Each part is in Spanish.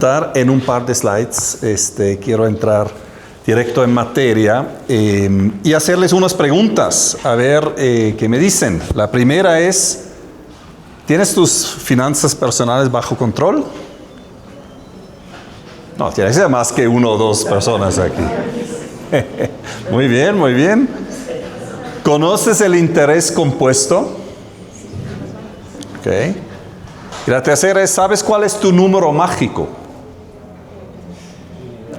En un par de slides, quiero entrar directo en materia y hacerles unas preguntas, a ver qué me dicen. La primera es, ¿tienes tus finanzas personales bajo control? No, tiene que ser más que uno o dos personas aquí. Muy bien, muy bien. ¿Conoces el interés compuesto? Ok. Y la tercera es, ¿sabes cuál es tu número mágico?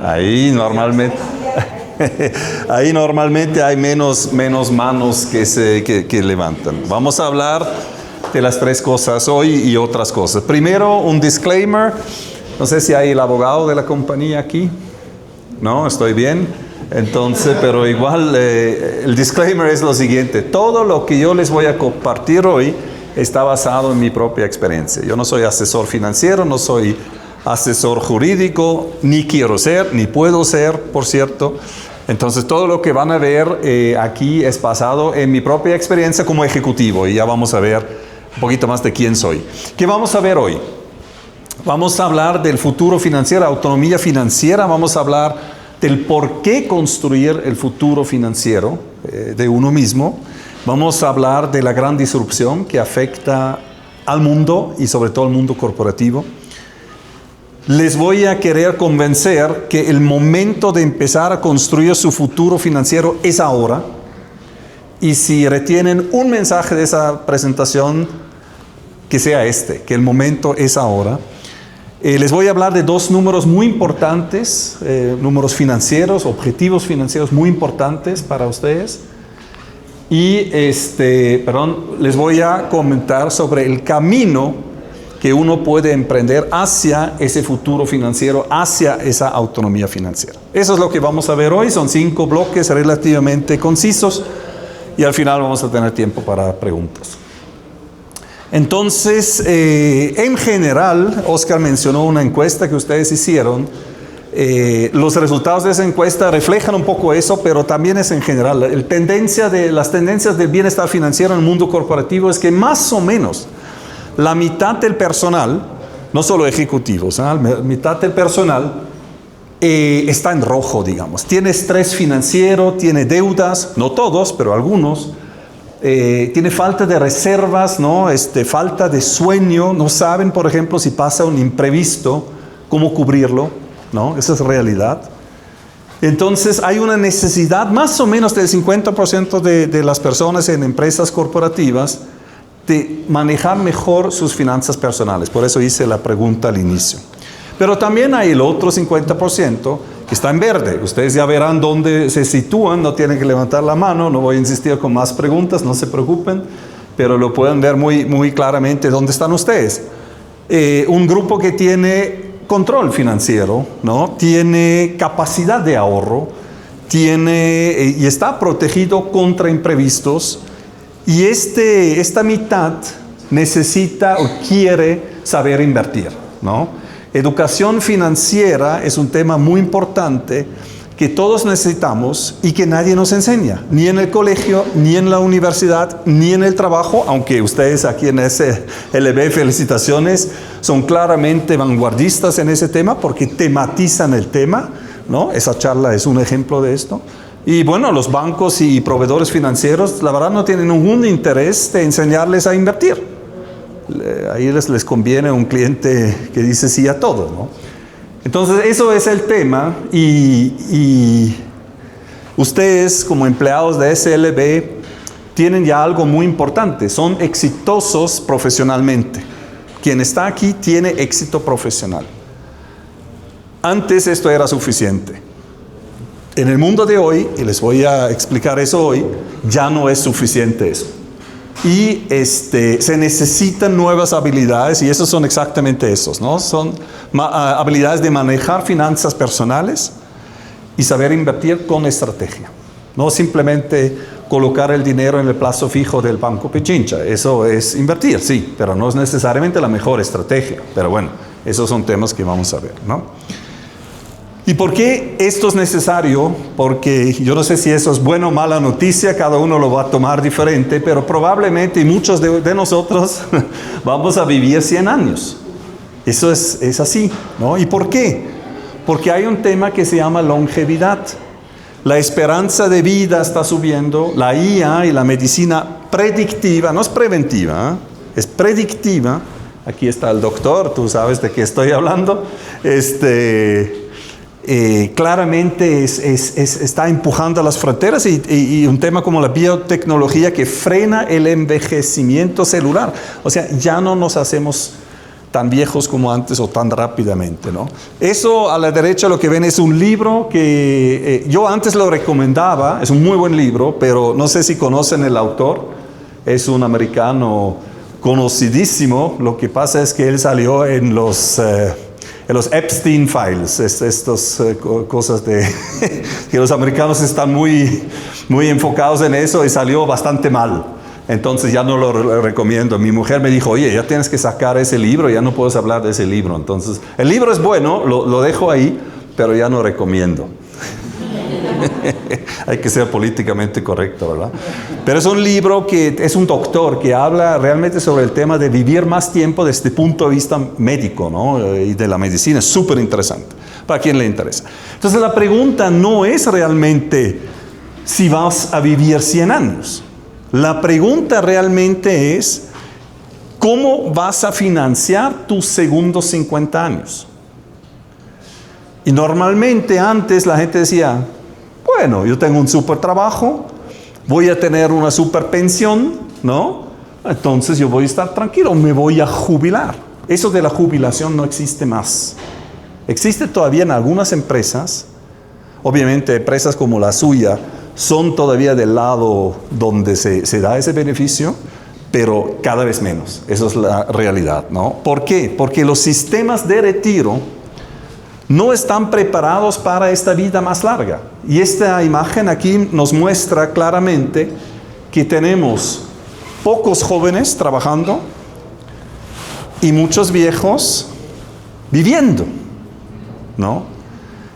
Ahí normalmente hay menos manos que levantan. Vamos a hablar de las tres cosas hoy y otras cosas. Primero, un disclaimer. No sé si hay el abogado de la compañía aquí. No, estoy bien. Entonces, pero igual el disclaimer es lo siguiente. Todo lo que yo les voy a compartir hoy está basado en mi propia experiencia. Yo no soy asesor financiero, no soy asesor jurídico, ni quiero ser, ni puedo ser, por cierto. Entonces, todo lo que van a ver aquí es basado en mi propia experiencia como ejecutivo. Y ya vamos a ver un poquito más de quién soy. ¿Qué vamos a ver hoy? Vamos a hablar del futuro financiero, autonomía financiera. Vamos a hablar del por qué construir el futuro financiero de uno mismo. Vamos a hablar de la gran disrupción que afecta al mundo y sobre todo al mundo corporativo. Les voy a querer convencer que el momento de empezar a construir su futuro financiero es ahora. Y si retienen un mensaje de esa presentación, que sea que el momento es ahora. Les voy a hablar de dos números muy importantes, números financieros, objetivos financieros muy importantes para ustedes. Y les voy a comentar sobre el camino que uno puede emprender hacia ese futuro financiero, hacia esa autonomía financiera. Eso es lo que vamos a ver hoy. Son 5 bloques relativamente concisos y al final vamos a tener tiempo para preguntas. Entonces, en general, Oscar mencionó una encuesta que ustedes hicieron. Los resultados de esa encuesta reflejan un poco eso, pero también es en general. Las tendencias del bienestar financiero en el mundo corporativo es que más o menos la mitad del personal, no solo ejecutivos, la mitad del personal está en rojo, digamos. Tiene estrés financiero, tiene deudas, no todos, pero algunos. Tiene falta de reservas, ¿no? Falta de sueño. No saben, por ejemplo, si pasa un imprevisto, cómo cubrirlo, ¿no? Esa es realidad. Entonces, hay una necesidad, más o menos del 50% de las personas en empresas corporativas, de manejar mejor sus finanzas personales. Por eso hice la pregunta al inicio. Pero también hay el otro 50% que está en verde. Ustedes ya verán dónde se sitúan, no tienen que levantar la mano, no voy a insistir con más preguntas, no se preocupen, pero lo pueden ver muy, muy claramente dónde están ustedes. Un grupo que tiene control financiero, ¿no? Tiene capacidad de ahorro, y está protegido contra imprevistos. Y esta mitad necesita o quiere saber invertir, ¿no? Educación financiera es un tema muy importante que todos necesitamos y que nadie nos enseña, ni en el colegio, ni en la universidad, ni en el trabajo, aunque ustedes aquí en SLB, felicitaciones, son claramente vanguardistas en ese tema porque tematizan el tema, ¿no? Esa charla es un ejemplo de esto. Y bueno, los bancos y proveedores financieros, la verdad, no tienen ningún interés de enseñarles a invertir. Ahí les conviene un cliente que dice sí a todo, ¿no? Entonces, eso es el tema. Y ustedes, como empleados de SLB, tienen ya algo muy importante. Son exitosos profesionalmente. Quien está aquí tiene éxito profesional. Antes esto era suficiente. En el mundo de hoy, y les voy a explicar eso hoy, ya no es suficiente eso. Y se necesitan nuevas habilidades, y esos son exactamente esos, ¿no? Son habilidades de manejar finanzas personales y saber invertir con estrategia. No simplemente colocar el dinero en el plazo fijo del Banco Pichincha. Eso es invertir, sí, pero no es necesariamente la mejor estrategia. Pero bueno, esos son temas que vamos a ver, ¿no? ¿Y por qué esto es necesario? Porque yo no sé si eso es buena o mala noticia, cada uno lo va a tomar diferente, pero probablemente muchos de nosotros vamos a vivir 100 años. Eso es así, ¿no? ¿Y por qué? Porque hay un tema que se llama longevidad. La esperanza de vida está subiendo, la IA y la medicina predictiva, no es preventiva, es predictiva. Aquí está el doctor, tú sabes de qué estoy hablando. Claramente está empujando las fronteras y un tema como la biotecnología que frena el envejecimiento celular. O sea, ya no nos hacemos tan viejos como antes o tan rápidamente, ¿no? Eso a la derecha lo que ven es un libro que yo antes lo recomendaba, es un muy buen libro, pero no sé si conocen el autor, es un americano conocidísimo. Lo que pasa es que él salió en los Epstein Files, estas cosas de que los americanos están muy enfocados en eso y salió bastante mal. Entonces ya no lo recomiendo. Mi mujer me dijo, oye, ya tienes que sacar ese libro, ya no puedes hablar de ese libro. Entonces, el libro es bueno, lo dejo ahí, pero ya no recomiendo. Hay que ser políticamente correcto, ¿verdad? Pero es un libro que es un doctor que habla realmente sobre el tema de vivir más tiempo desde el punto de vista médico, ¿no? Y de la medicina. Es súper interesante, para quien le interesa. Entonces la pregunta no es realmente si vas a vivir 100 años. La pregunta realmente es ¿cómo vas a financiar tus segundos 50 años? Y normalmente antes la gente decía, bueno, yo tengo un súper trabajo, voy a tener una súper pensión, ¿no? Entonces yo voy a estar tranquilo, me voy a jubilar. Eso de la jubilación no existe más. Existe todavía en algunas empresas, obviamente empresas como la suya, son todavía del lado donde se da ese beneficio, pero cada vez menos. Eso es la realidad, ¿no? ¿Por qué? Porque los sistemas de retiro no están preparados para esta vida más larga. Y esta imagen aquí nos muestra claramente que tenemos pocos jóvenes trabajando y muchos viejos viviendo, ¿no?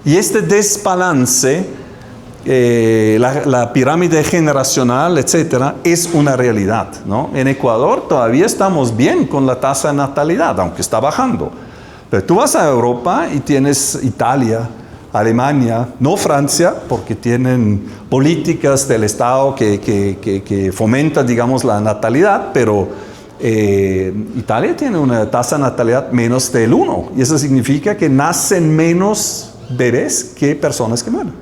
Y este desbalance, la pirámide generacional, etcétera, es una realidad, ¿no? En Ecuador todavía estamos bien con la tasa de natalidad, aunque está bajando. Pero tú vas a Europa y tienes Italia, Alemania, no Francia, porque tienen políticas del Estado que fomentan, digamos, la natalidad, pero Italia tiene una tasa de natalidad menos del 1, y eso significa que nacen menos bebés que personas que mueren.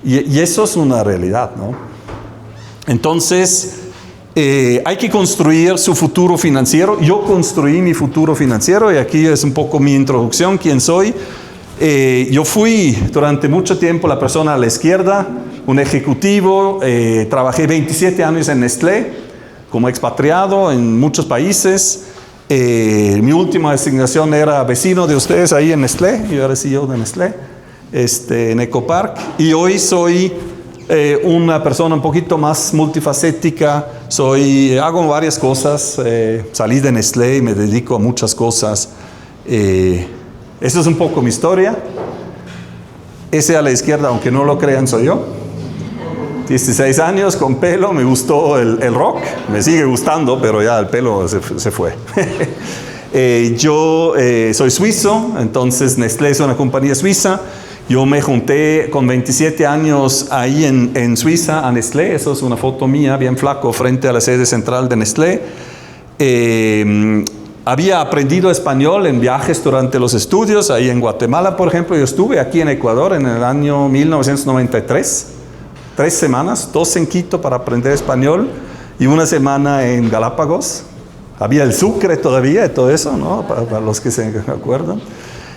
Y eso es una realidad, ¿no? Entonces, hay que construir su futuro financiero. Yo construí mi futuro financiero y aquí es un poco mi introducción, quién soy. Yo fui durante mucho tiempo la persona a la izquierda, un ejecutivo, trabajé 27 años en Nestlé como expatriado en muchos países. Mi última asignación era vecino de ustedes ahí en Nestlé, yo era CEO de Nestlé, en Ecopark, y hoy soy una persona un poquito más multifacética. Hago varias cosas, salí de Nestlé y me dedico a muchas cosas. Esa es un poco mi historia. Ese a la izquierda, aunque no lo crean, soy yo. 16 años con pelo, me gustó el rock, me sigue gustando, pero ya el pelo se fue. Yo soy suizo, entonces Nestlé es una compañía suiza. Yo me junté con 27 años ahí en Suiza a Nestlé. Eso es una foto mía, bien flaco, frente a la sede central de Nestlé. Había aprendido español en viajes durante los estudios, ahí en Guatemala, por ejemplo. Yo estuve aquí en Ecuador en el año 1993, 3 semanas, 2 en Quito para aprender español y 1 semana en Galápagos. Había el Sucre todavía y todo eso, ¿no? Para los que se acuerdan.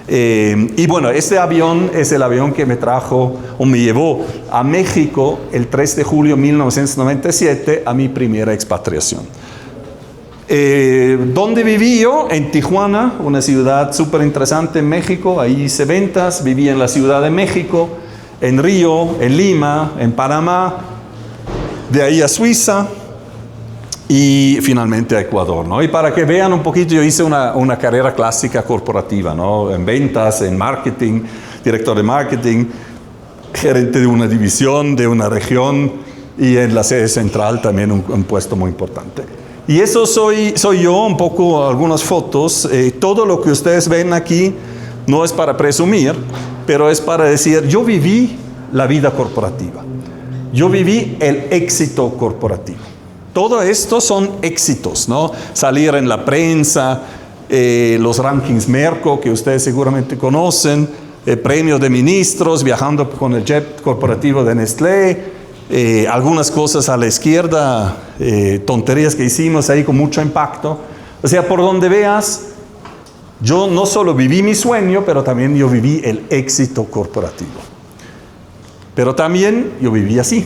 Y bueno, este avión es el avión que me trajo o me llevó a México el 3 de julio de 1997 a mi primera expatriación. ¿Dónde viví yo? En Tijuana, una ciudad súper interesante en México. Ahí hice ventas, viví en la Ciudad de México, en Río, en Lima, en Panamá, de ahí a Suiza y finalmente a Ecuador, ¿no? Y para que vean un poquito, yo hice una carrera clásica corporativa, ¿no? En ventas, en marketing, director de marketing, gerente de una división, de una región y en la sede central también un puesto muy importante. Y eso soy yo, un poco algunas fotos. Todo lo que ustedes ven aquí no es para presumir, pero es para decir, yo viví la vida corporativa. Yo viví el éxito corporativo. Todo esto son éxitos, ¿no? Salir en la prensa, los rankings Merco, que ustedes seguramente conocen, premios de ministros, viajando con el jet corporativo de Nestlé, algunas cosas a la izquierda, tonterías que hicimos ahí con mucho impacto. O sea, por donde veas, yo no solo viví mi sueño, pero también yo viví el éxito corporativo. Pero también yo viví así.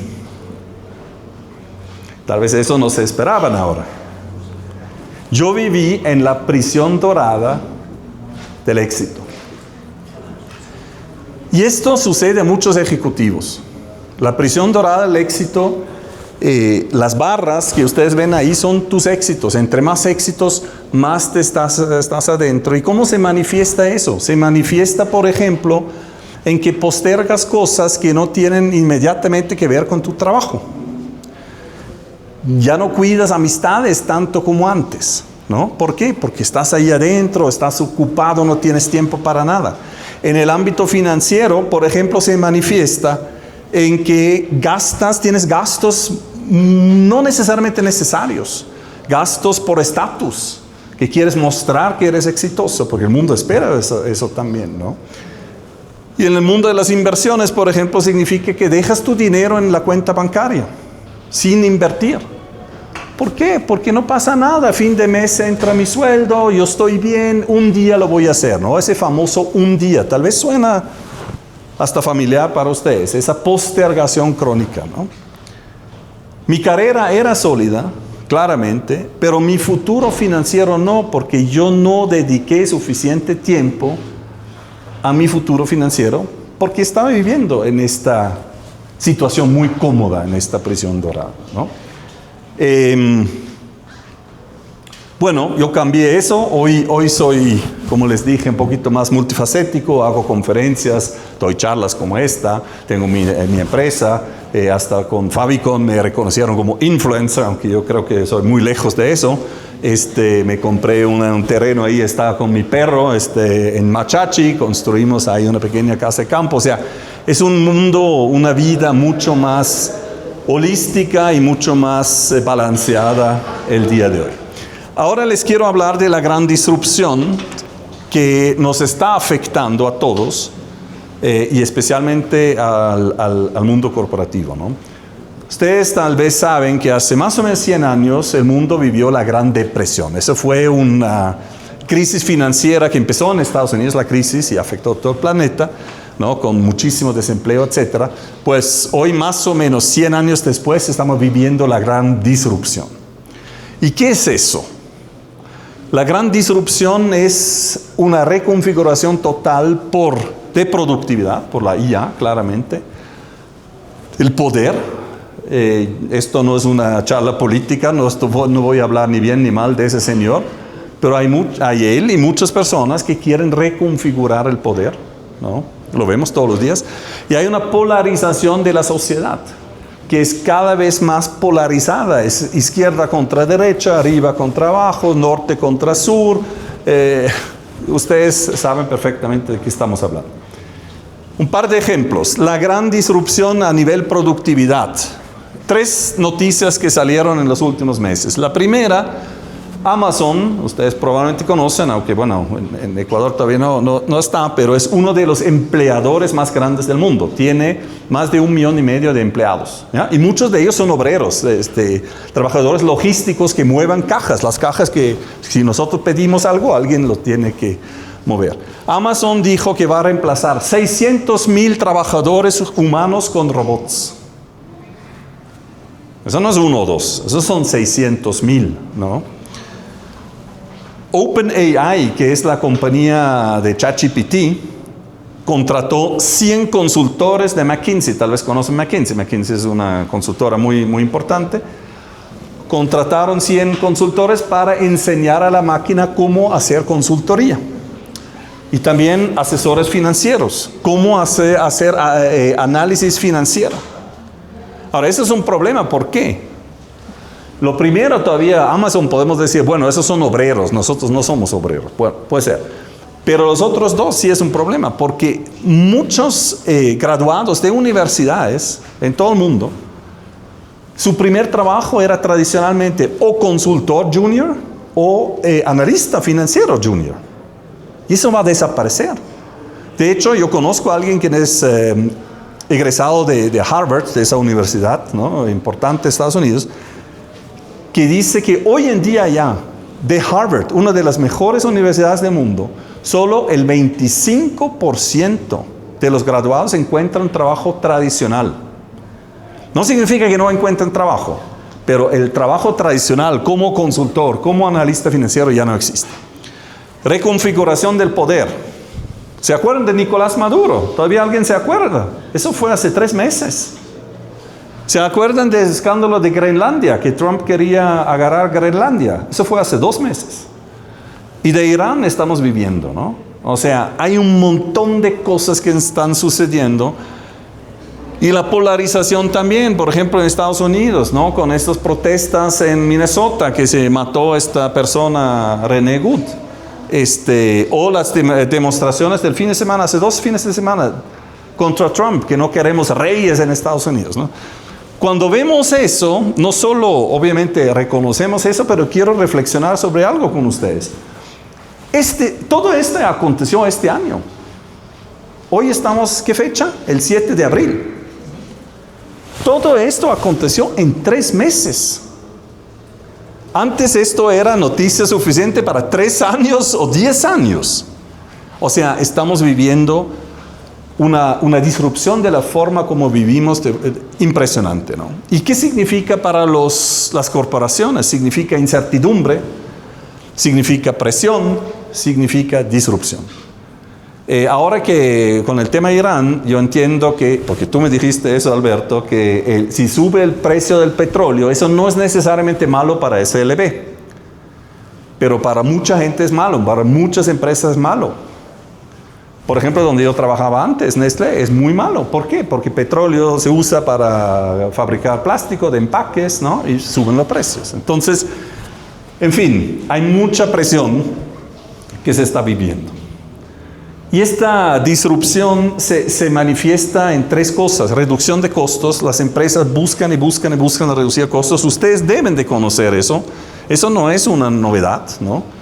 Tal vez eso no se esperaban ahora. Yo viví en la prisión dorada del éxito. Y esto sucede a muchos ejecutivos. La prisión dorada del éxito, las barras que ustedes ven ahí son tus éxitos. Entre más éxitos, más te estás adentro. ¿Y cómo se manifiesta eso? Se manifiesta, por ejemplo, en que postergas cosas que no tienen inmediatamente que ver con tu trabajo. Ya no cuidas amistades tanto como antes, ¿no? ¿Por qué? Porque estás ahí adentro, estás ocupado, no tienes tiempo para nada. En el ámbito financiero, por ejemplo, se manifiesta en que tienes gastos no necesariamente necesarios, gastos por estatus, que quieres mostrar que eres exitoso, porque el mundo espera eso también, ¿no? Y en el mundo de las inversiones, por ejemplo, significa que dejas tu dinero en la cuenta bancaria, sin invertir. ¿Por qué? Porque no pasa nada, a fin de mes entra mi sueldo, yo estoy bien, un día lo voy a hacer, ¿no? Ese famoso un día, tal vez suena hasta familiar para ustedes, esa postergación crónica, ¿no? Mi carrera era sólida, claramente, pero mi futuro financiero no, porque yo no dediqué suficiente tiempo a mi futuro financiero, porque estaba viviendo en esta situación muy cómoda, en esta prisión dorada, ¿no? Bueno, yo cambié eso, hoy soy, como les dije, un poquito más multifacético, hago conferencias, doy charlas como esta, tengo mi empresa, hasta con Fabicon me reconocieron como influencer, aunque yo creo que soy muy lejos de eso. Me compré un terreno ahí, estaba con mi perro, en Machachi, construimos ahí una pequeña casa de campo, o sea, es un mundo, una vida mucho más holística y mucho más balanceada el día de hoy. Ahora les quiero hablar de la gran disrupción que nos está afectando a todos y especialmente al mundo corporativo, ¿no? Ustedes tal vez saben que hace más o menos 100 años el mundo vivió la Gran Depresión. Eso fue una crisis financiera que empezó en Estados Unidos, la crisis, y afectó a todo el planeta, ¿no? Con muchísimo desempleo, etc. Pues hoy, más o menos 100 años después, estamos viviendo la gran disrupción. ¿Y qué es eso? La gran disrupción es una reconfiguración total de productividad, por la IA, claramente, el poder. Esto no es una charla política, no voy a hablar ni bien ni mal de ese señor, pero hay él y muchas personas que quieren reconfigurar el poder, ¿no? Lo vemos todos los días. Y hay una polarización de la sociedad, que es cada vez más polarizada. Es izquierda contra derecha, arriba contra abajo, norte contra sur. Ustedes saben perfectamente de qué estamos hablando. Un par de ejemplos. La gran disrupción a nivel productividad. 3 noticias que salieron en los últimos meses. La primera, Amazon, ustedes probablemente conocen, aunque bueno, en Ecuador todavía no está, pero es uno de los empleadores más grandes del mundo. Tiene más de 1,5 millones de empleados, ¿ya? Y muchos de ellos son obreros, trabajadores logísticos que muevan cajas, las cajas que si nosotros pedimos algo, alguien lo tiene que mover. Amazon dijo que va a reemplazar 600,000 trabajadores humanos con robots. Eso no es 1 o 2, esos son 600,000, ¿no? OpenAI, que es la compañía de ChatGPT, contrató 100 consultores de McKinsey. Tal vez conocen McKinsey. McKinsey es una consultora muy, muy importante. Contrataron 100 consultores para enseñar a la máquina cómo hacer consultoría. Y también asesores financieros, cómo hacer análisis financiero. Ahora, ese es un problema. ¿Por qué? Lo primero todavía, Amazon podemos decir, bueno, esos son obreros, nosotros no somos obreros, bueno, puede ser. Pero los otros dos sí es un problema, porque muchos graduados de universidades en todo el mundo, su primer trabajo era tradicionalmente o consultor junior o analista financiero junior. Y eso va a desaparecer. De hecho, yo conozco a alguien que es egresado de Harvard, de esa universidad, ¿no?, importante de Estados Unidos, que dice que hoy en día ya, de Harvard, una de las mejores universidades del mundo, solo el 25% de los graduados encuentran trabajo tradicional. No significa que no encuentren trabajo, pero el trabajo tradicional como consultor, como analista financiero ya no existe. Reconfiguración del poder. ¿Se acuerdan de Nicolás Maduro? ¿Todavía alguien se acuerda? Eso fue hace 3 meses. ¿Se acuerdan del escándalo de Groenlandia? Que Trump quería agarrar Groenlandia. Eso fue hace 2 meses. Y de Irán estamos viviendo, ¿no? O sea, hay un montón de cosas que están sucediendo. Y la polarización también, por ejemplo, en Estados Unidos, ¿no?, con estas protestas en Minnesota, que se mató esta persona, René Good. O las demostraciones del fin de semana, hace 2 fines de semana, contra Trump, que no queremos reyes en Estados Unidos, ¿no? Cuando vemos eso, no solo obviamente reconocemos eso, pero quiero reflexionar sobre algo con ustedes. Todo esto aconteció este año. Hoy estamos, ¿qué fecha? El 7 de abril. Todo esto aconteció en 3 meses. Antes esto era noticia suficiente para 3 años o 10 años. O sea, estamos viviendo una disrupción de la forma como vivimos impresionante, ¿no? ¿Y qué significa para las corporaciones? Significa incertidumbre, significa presión, significa disrupción. Ahora que con el tema Irán, yo entiendo que, porque tú me dijiste eso, Alberto, que si sube el precio del petróleo, eso no es necesariamente malo para SLB. Pero para mucha gente es malo, para muchas empresas es malo. Por ejemplo, donde yo trabajaba antes, Nestlé, es muy malo. ¿Por qué? Porque petróleo se usa para fabricar plástico de empaques, ¿no? Y suben los precios. Entonces, en fin, hay mucha presión que se está viviendo. Y esta disrupción se manifiesta en 3 cosas. Reducción de costos. Las empresas buscan y buscan y buscan reducir costos. Ustedes deben de conocer eso. Eso no es una novedad, ¿no?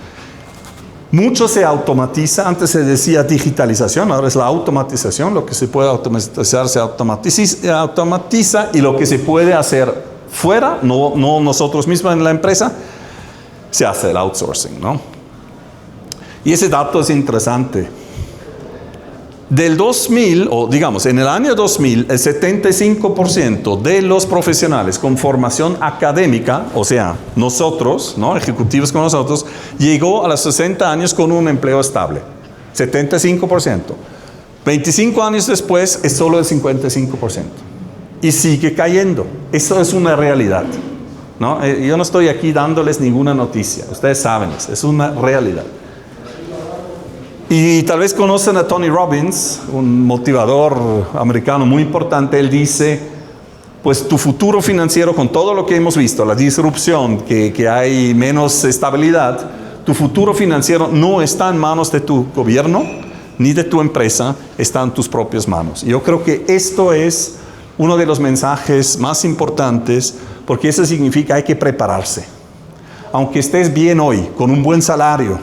Mucho se automatiza. Antes se decía digitalización, ahora es la automatización. Lo que se puede automatizar se automatiza, y lo que se puede hacer fuera, no nosotros mismos en la empresa, se hace el outsourcing, ¿no? Y ese dato es interesante. Del 2000, o digamos, en el año 2000, el 75% de los profesionales con formación académica, o sea, nosotros, ¿no?, ejecutivos con nosotros, llegó a los 60 años con un empleo estable. 75%. 25 años después es solo el 55%. Y sigue cayendo. Eso es una realidad, ¿no? Yo no estoy aquí dándoles ninguna noticia. Ustedes saben, es una realidad. Y tal vez conocen a Tony Robbins, un motivador americano muy importante. Él dice, pues tu futuro financiero, con todo lo que hemos visto, la disrupción, que hay menos estabilidad, tu futuro financiero no está en manos de tu gobierno ni de tu empresa, está en tus propias manos. Y yo creo que esto es uno de los mensajes más importantes, porque eso significa hay que prepararse. Aunque estés bien hoy, con un buen salario,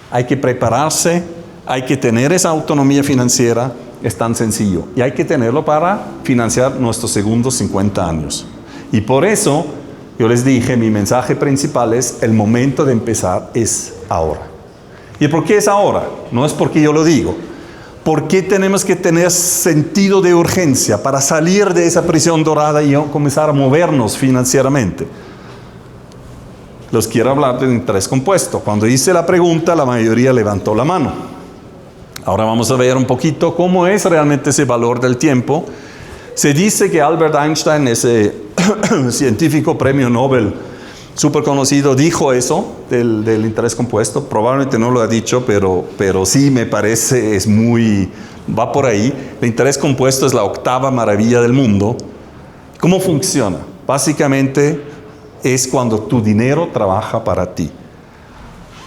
hay que prepararse, hay que tener esa autonomía financiera, es tan sencillo. Y hay que tenerlo para financiar nuestros segundos 50 años. Y por eso, yo les dije, mi mensaje principal es, el momento de empezar es ahora. ¿Y por qué es ahora? No es porque yo lo digo. ¿Por qué tenemos que tener sentido de urgencia para salir de esa prisión dorada y comenzar a movernos financieramente? Los quiero hablar del interés compuesto. Cuando hice la pregunta, la mayoría levantó la mano. Ahora vamos a ver un poquito cómo es realmente ese valor del tiempo. Se dice que Albert Einstein, ese científico premio Nobel súper conocido, dijo eso del interés compuesto. Probablemente no lo ha dicho, pero sí me parece, va por ahí. El interés compuesto es la 8ª maravilla del mundo. ¿Cómo funciona? Básicamente, es cuando tu dinero trabaja para ti.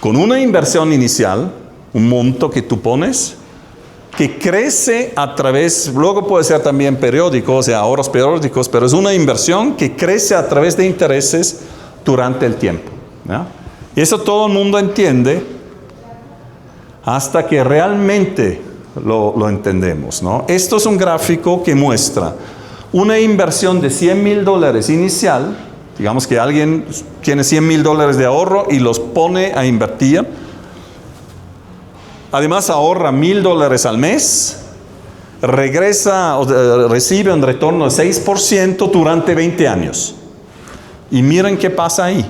Con una inversión inicial, un monto que tú pones, que crece a través, luego puede ser también periódico, o sea, ahorros periódicos, pero es una inversión que crece a través de intereses durante el tiempo, ¿ya? Y eso todo el mundo entiende hasta que realmente lo entendemos, ¿no? Esto es un gráfico que muestra una inversión de $100,000 inicial. Digamos que alguien tiene $100,000 de ahorro y los pone a invertir. Además ahorra $1,000 al mes, recibe un retorno de 6% durante 20 años. Y miren qué pasa ahí.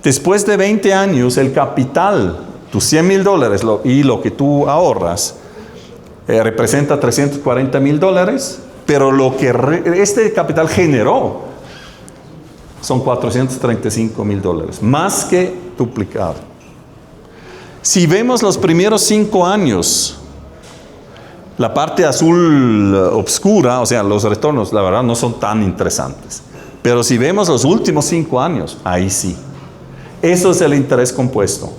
Después de 20 años, el capital, tus $100,000 y lo que tú ahorras, representa $340,000, pero lo que este capital generó son $435,000, más que duplicado. Si vemos los primeros 5 años, la parte azul oscura, o sea, los retornos, la verdad, no son tan interesantes. Pero si vemos los últimos 5 años, ahí sí. Eso es el interés compuesto.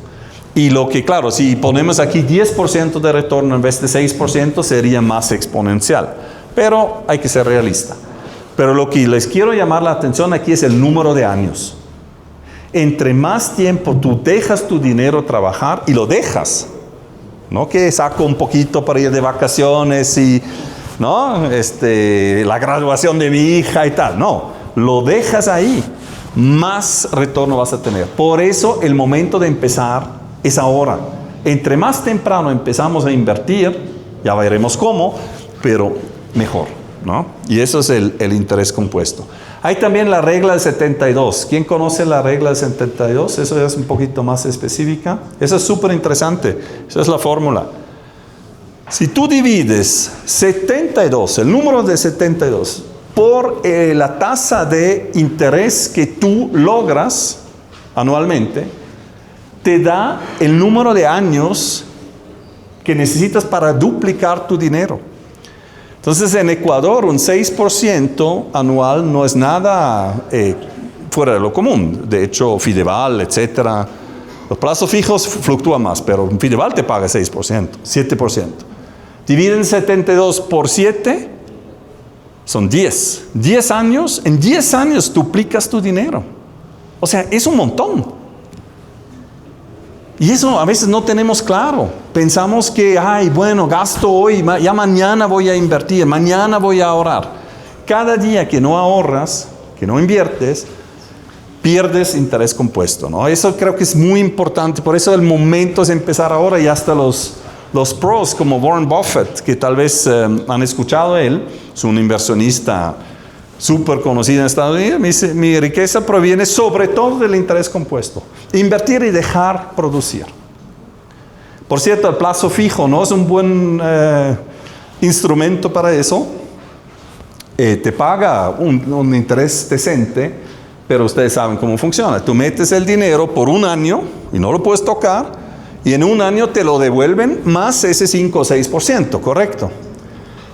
Y lo que, claro, si ponemos aquí 10% de retorno en vez de 6%, sería más exponencial. Pero hay que ser realista. Pero lo que les quiero llamar la atención aquí es el número de años. Entre más tiempo tú dejas tu dinero trabajar, y lo dejas, no que saco un poquito para ir de vacaciones y, ¿no? La graduación de mi hija y tal, no, lo dejas ahí, más retorno vas a tener. Por eso el momento de empezar es ahora. Entre más temprano empezamos a invertir, ya veremos cómo, pero mejor, ¿no? Y eso es el interés compuesto. Hay también la regla del 72. ¿Quién conoce la regla del 72? Eso es un poquito más específica. Eso es súper interesante. Esa es la fórmula. Si tú divides 72, el número de 72, por la tasa de interés que tú logras anualmente, te da el número de años que necesitas para duplicar tu dinero. Entonces, en Ecuador, un 6% anual no es nada fuera de lo común. De hecho, Fideval, etcétera, los plazos fijos fluctúan más, pero Fideval te paga 6%, 7%. Dividen 72 por 7, son 10. 10 años, en 10 años duplicas tu dinero. O sea, es un montón. Y eso a veces no tenemos claro. Pensamos que, bueno, gasto hoy, ya mañana voy a invertir, mañana voy a ahorrar. Cada día que no ahorras, que no inviertes, pierdes interés compuesto, ¿no? Eso creo que es muy importante. Por eso el momento es empezar ahora, y hasta los pros como Warren Buffett, que tal vez han escuchado a él, es un inversionista súper conocido en Estados Unidos, me dice, mi riqueza proviene sobre todo del interés compuesto. Invertir y dejar producir. Por cierto, el plazo fijo no es un buen instrumento para eso. Te paga un interés decente, pero ustedes saben cómo funciona. Tú metes el dinero por un año y no lo puedes tocar, y en un año te lo devuelven más ese 5 o 6%, ¿correcto?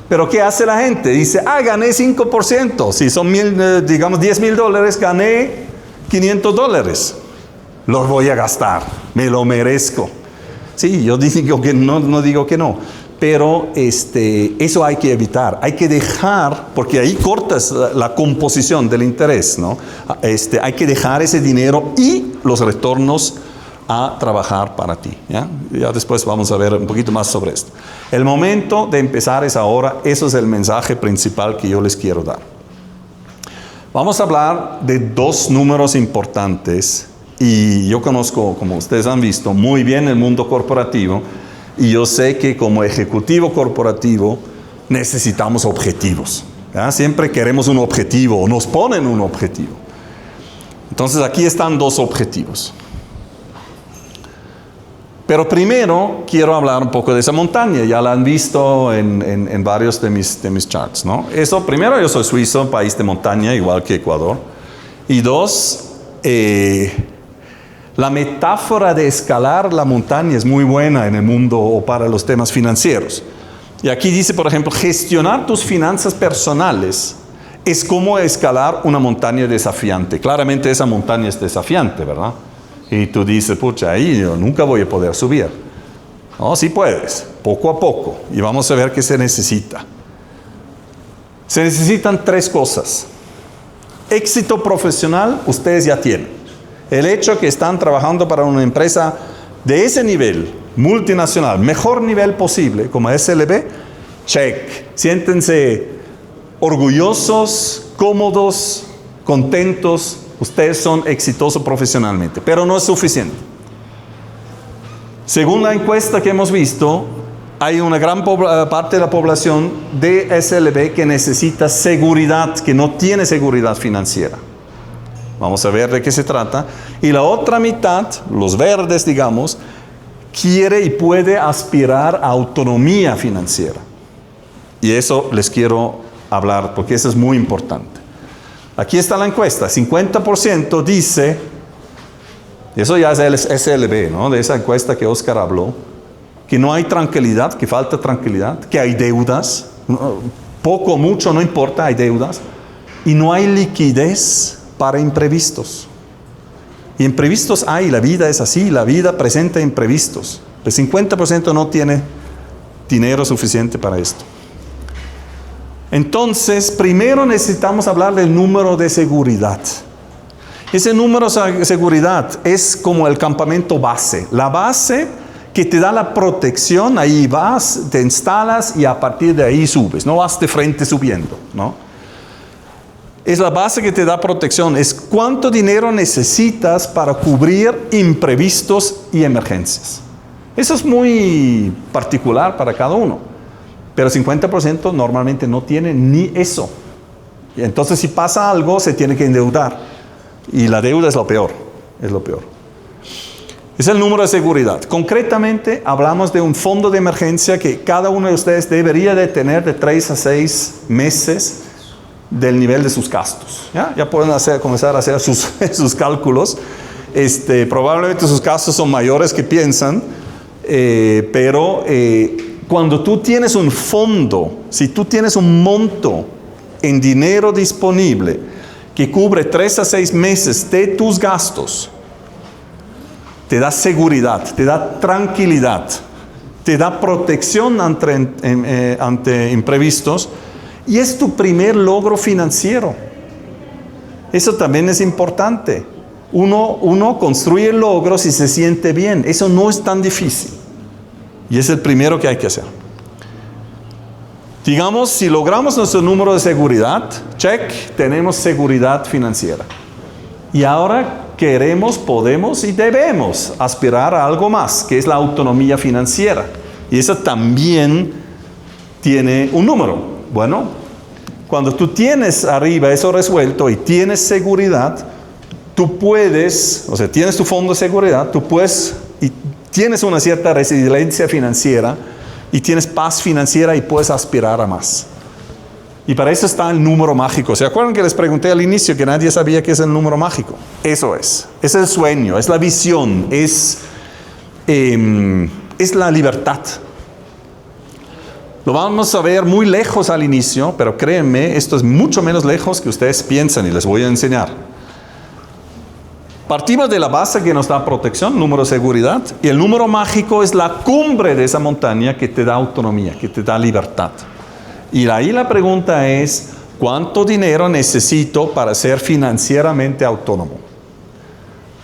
Pero ¿qué hace la gente? Dice, gané 5%. Si son digamos $10,000, gané $500. Los voy a gastar. Me lo merezco. Sí, yo digo que no digo que no. Pero eso hay que evitar. Hay que dejar, porque ahí cortas la composición del interés, ¿no? Hay que dejar ese dinero y los retornos a trabajar para ti, ¿ya? Ya después vamos a ver un poquito más sobre esto. El momento de empezar es ahora. Eso es el mensaje principal que yo les quiero dar. Vamos a hablar de 2 números importantes, y yo conozco, como ustedes han visto, muy bien el mundo corporativo, y yo sé que como ejecutivo corporativo necesitamos objetivos, ¿ya? Siempre queremos un objetivo, o nos ponen un objetivo. Entonces aquí están 2 objetivos. Pero primero quiero hablar un poco de esa montaña. Ya la han visto en varios de mis charts, ¿no? Eso, primero, yo soy suizo, país de montaña, igual que Ecuador. Y 2, la metáfora de escalar la montaña es muy buena en el mundo o para los temas financieros. Y aquí dice, por ejemplo, gestionar tus finanzas personales es como escalar una montaña desafiante. Claramente esa montaña es desafiante, ¿verdad? Y tú dices, pucha, ahí yo nunca voy a poder subir. No, sí puedes, poco a poco. Y vamos a ver qué se necesita. Se necesitan 3 cosas. Éxito profesional, ustedes ya tienen. El hecho que están trabajando para una empresa de ese nivel, multinacional, mejor nivel posible, como SLB, check. Siéntense orgullosos, cómodos, contentos. Ustedes son exitosos profesionalmente, pero no es suficiente. Según la encuesta que hemos visto, hay una gran parte de la población de SLB que necesita seguridad, que no tiene seguridad financiera. Vamos a ver de qué se trata. Y la otra mitad, los verdes, digamos, quiere y puede aspirar a autonomía financiera. Y eso les quiero hablar, porque eso es muy importante. Aquí está la encuesta. 50% dice, eso ya es el SLB, ¿no? De esa encuesta que Oscar habló, que no hay tranquilidad, que falta tranquilidad, que hay deudas, poco o mucho, no importa, hay deudas, y no hay liquidez para imprevistos. Y imprevistos hay, la vida es así, la vida presenta imprevistos. El 50% no tiene dinero suficiente para esto. Entonces, primero necesitamos hablar del número de seguridad. Ese número de seguridad es como el campamento base. La base que te da la protección, ahí vas, te instalas y a partir de ahí subes. No vas de frente subiendo, ¿no? Es la base que te da protección. Es cuánto dinero necesitas para cubrir imprevistos y emergencias. Eso es muy particular para cada uno. Pero 50% normalmente no tiene ni eso. Y entonces si pasa algo, se tiene que endeudar. Y la deuda es lo peor. Es lo peor. Es el número de seguridad. Concretamente, hablamos de un fondo de emergencia que cada uno de ustedes debería de tener de 3 a 6 meses del nivel de sus gastos. Ya pueden comenzar a hacer sus cálculos. Probablemente sus gastos son mayores que piensan, pero cuando tú tienes un fondo, si tú tienes un monto en dinero disponible que cubre 3 a 6 meses de tus gastos, te da seguridad, te da tranquilidad, te da protección ante imprevistos y es tu primer logro financiero. Eso también es importante. Uno construye logros y se siente bien. Eso no es tan difícil. Y es el primero que hay que hacer. Digamos, si logramos nuestro número de seguridad, check, tenemos seguridad financiera. Y ahora queremos, podemos y debemos aspirar a algo más, que es la autonomía financiera. Y eso también tiene un número. Bueno, cuando tú tienes arriba eso resuelto y tienes seguridad, tú puedes, o sea, tienes tu fondo de seguridad, tú puedes, y tienes una cierta resiliencia financiera, y tienes paz financiera y puedes aspirar a más. Y para eso está el número mágico. ¿Se acuerdan que les pregunté al inicio que nadie sabía qué es el número mágico? Eso es el sueño, es la visión, es la libertad. Lo vamos a ver muy lejos al inicio, pero créanme, esto es mucho menos lejos que ustedes piensan y les voy a enseñar. Partimos de la base que nos da protección, número de seguridad, y el número mágico es la cumbre de esa montaña que te da autonomía, que te da libertad. Y ahí la pregunta es, ¿cuánto dinero necesito para ser financieramente autónomo?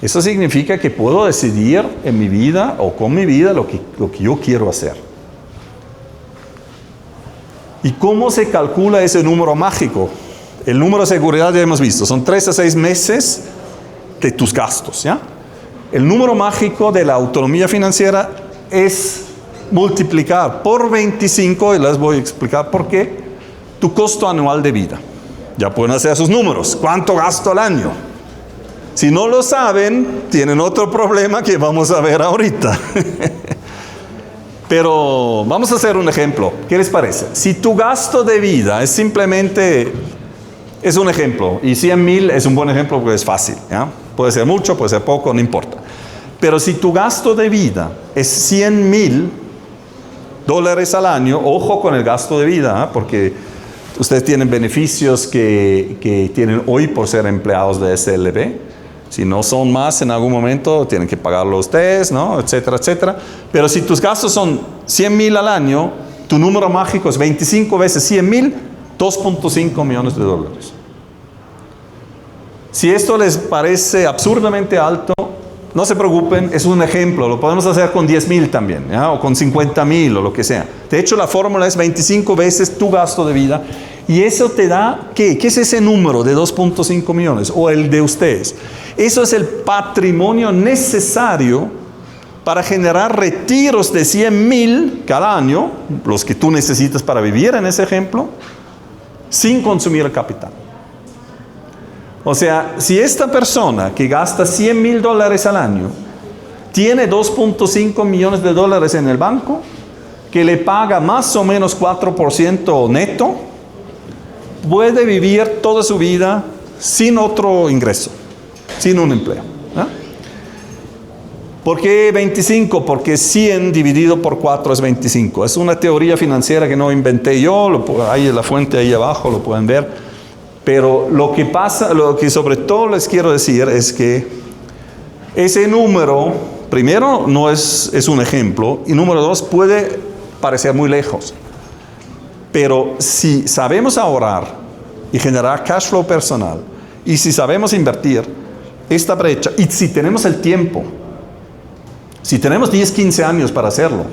Eso significa que puedo decidir en mi vida o con mi vida lo que yo quiero hacer. ¿Y cómo se calcula ese número mágico? El número de seguridad ya hemos visto, son 3 a 6 meses de tus gastos, ¿ya? El número mágico de la autonomía financiera es multiplicar por 25, y les voy a explicar por qué, tu costo anual de vida. Ya pueden hacer sus números. ¿Cuánto gasto al año? Si no lo saben, tienen otro problema que vamos a ver ahorita. Pero vamos a hacer un ejemplo. ¿Qué les parece? Si tu gasto de vida es simplemente, es un ejemplo, y 100,000 es un buen ejemplo porque es fácil, ¿ya? Puede ser mucho, puede ser poco, no importa. Pero si tu gasto de vida es $100,000 al año, ojo con el gasto de vida, ¿eh? Porque Ustedes tienen beneficios que tienen hoy por ser empleados de SLB. Si no son más en algún momento, tienen que pagarlo ustedes, ¿no? Etcétera, etcétera. Pero si tus gastos son 100,000 al año, tu número mágico es 25 veces 100,000, 2.5 millones de dólares. Si esto les parece absurdamente alto, no se preocupen, es un ejemplo, lo podemos hacer con 10,000 también, ¿ya? O con 50,000 o lo que sea. De hecho, la fórmula es 25 veces tu gasto de vida y eso te da, ¿qué? ¿Qué es ese número de 2.5 millones o el de ustedes? Eso es el patrimonio necesario para generar retiros de 100,000 cada año, los que tú necesitas para vivir en ese ejemplo, sin consumir el capital. O sea, si esta persona que gasta $100,000 al año tiene 2.5 millones de dólares en el banco, que le paga más o menos 4% neto, puede vivir toda su vida sin otro ingreso, sin un empleo. ¿Ah? ¿Por qué 25? Porque 100 dividido por 4 es 25. Es una teoría financiera que no inventé yo, hay la fuente ahí abajo, lo pueden ver. Pero lo que pasa, lo que sobre todo les quiero decir es que ese número, primero, no es un ejemplo, y número dos, puede parecer muy lejos. Pero si sabemos ahorrar y generar cash flow personal, y si sabemos invertir, esta brecha, y si tenemos el tiempo, si tenemos 10, 15 años para hacerlo,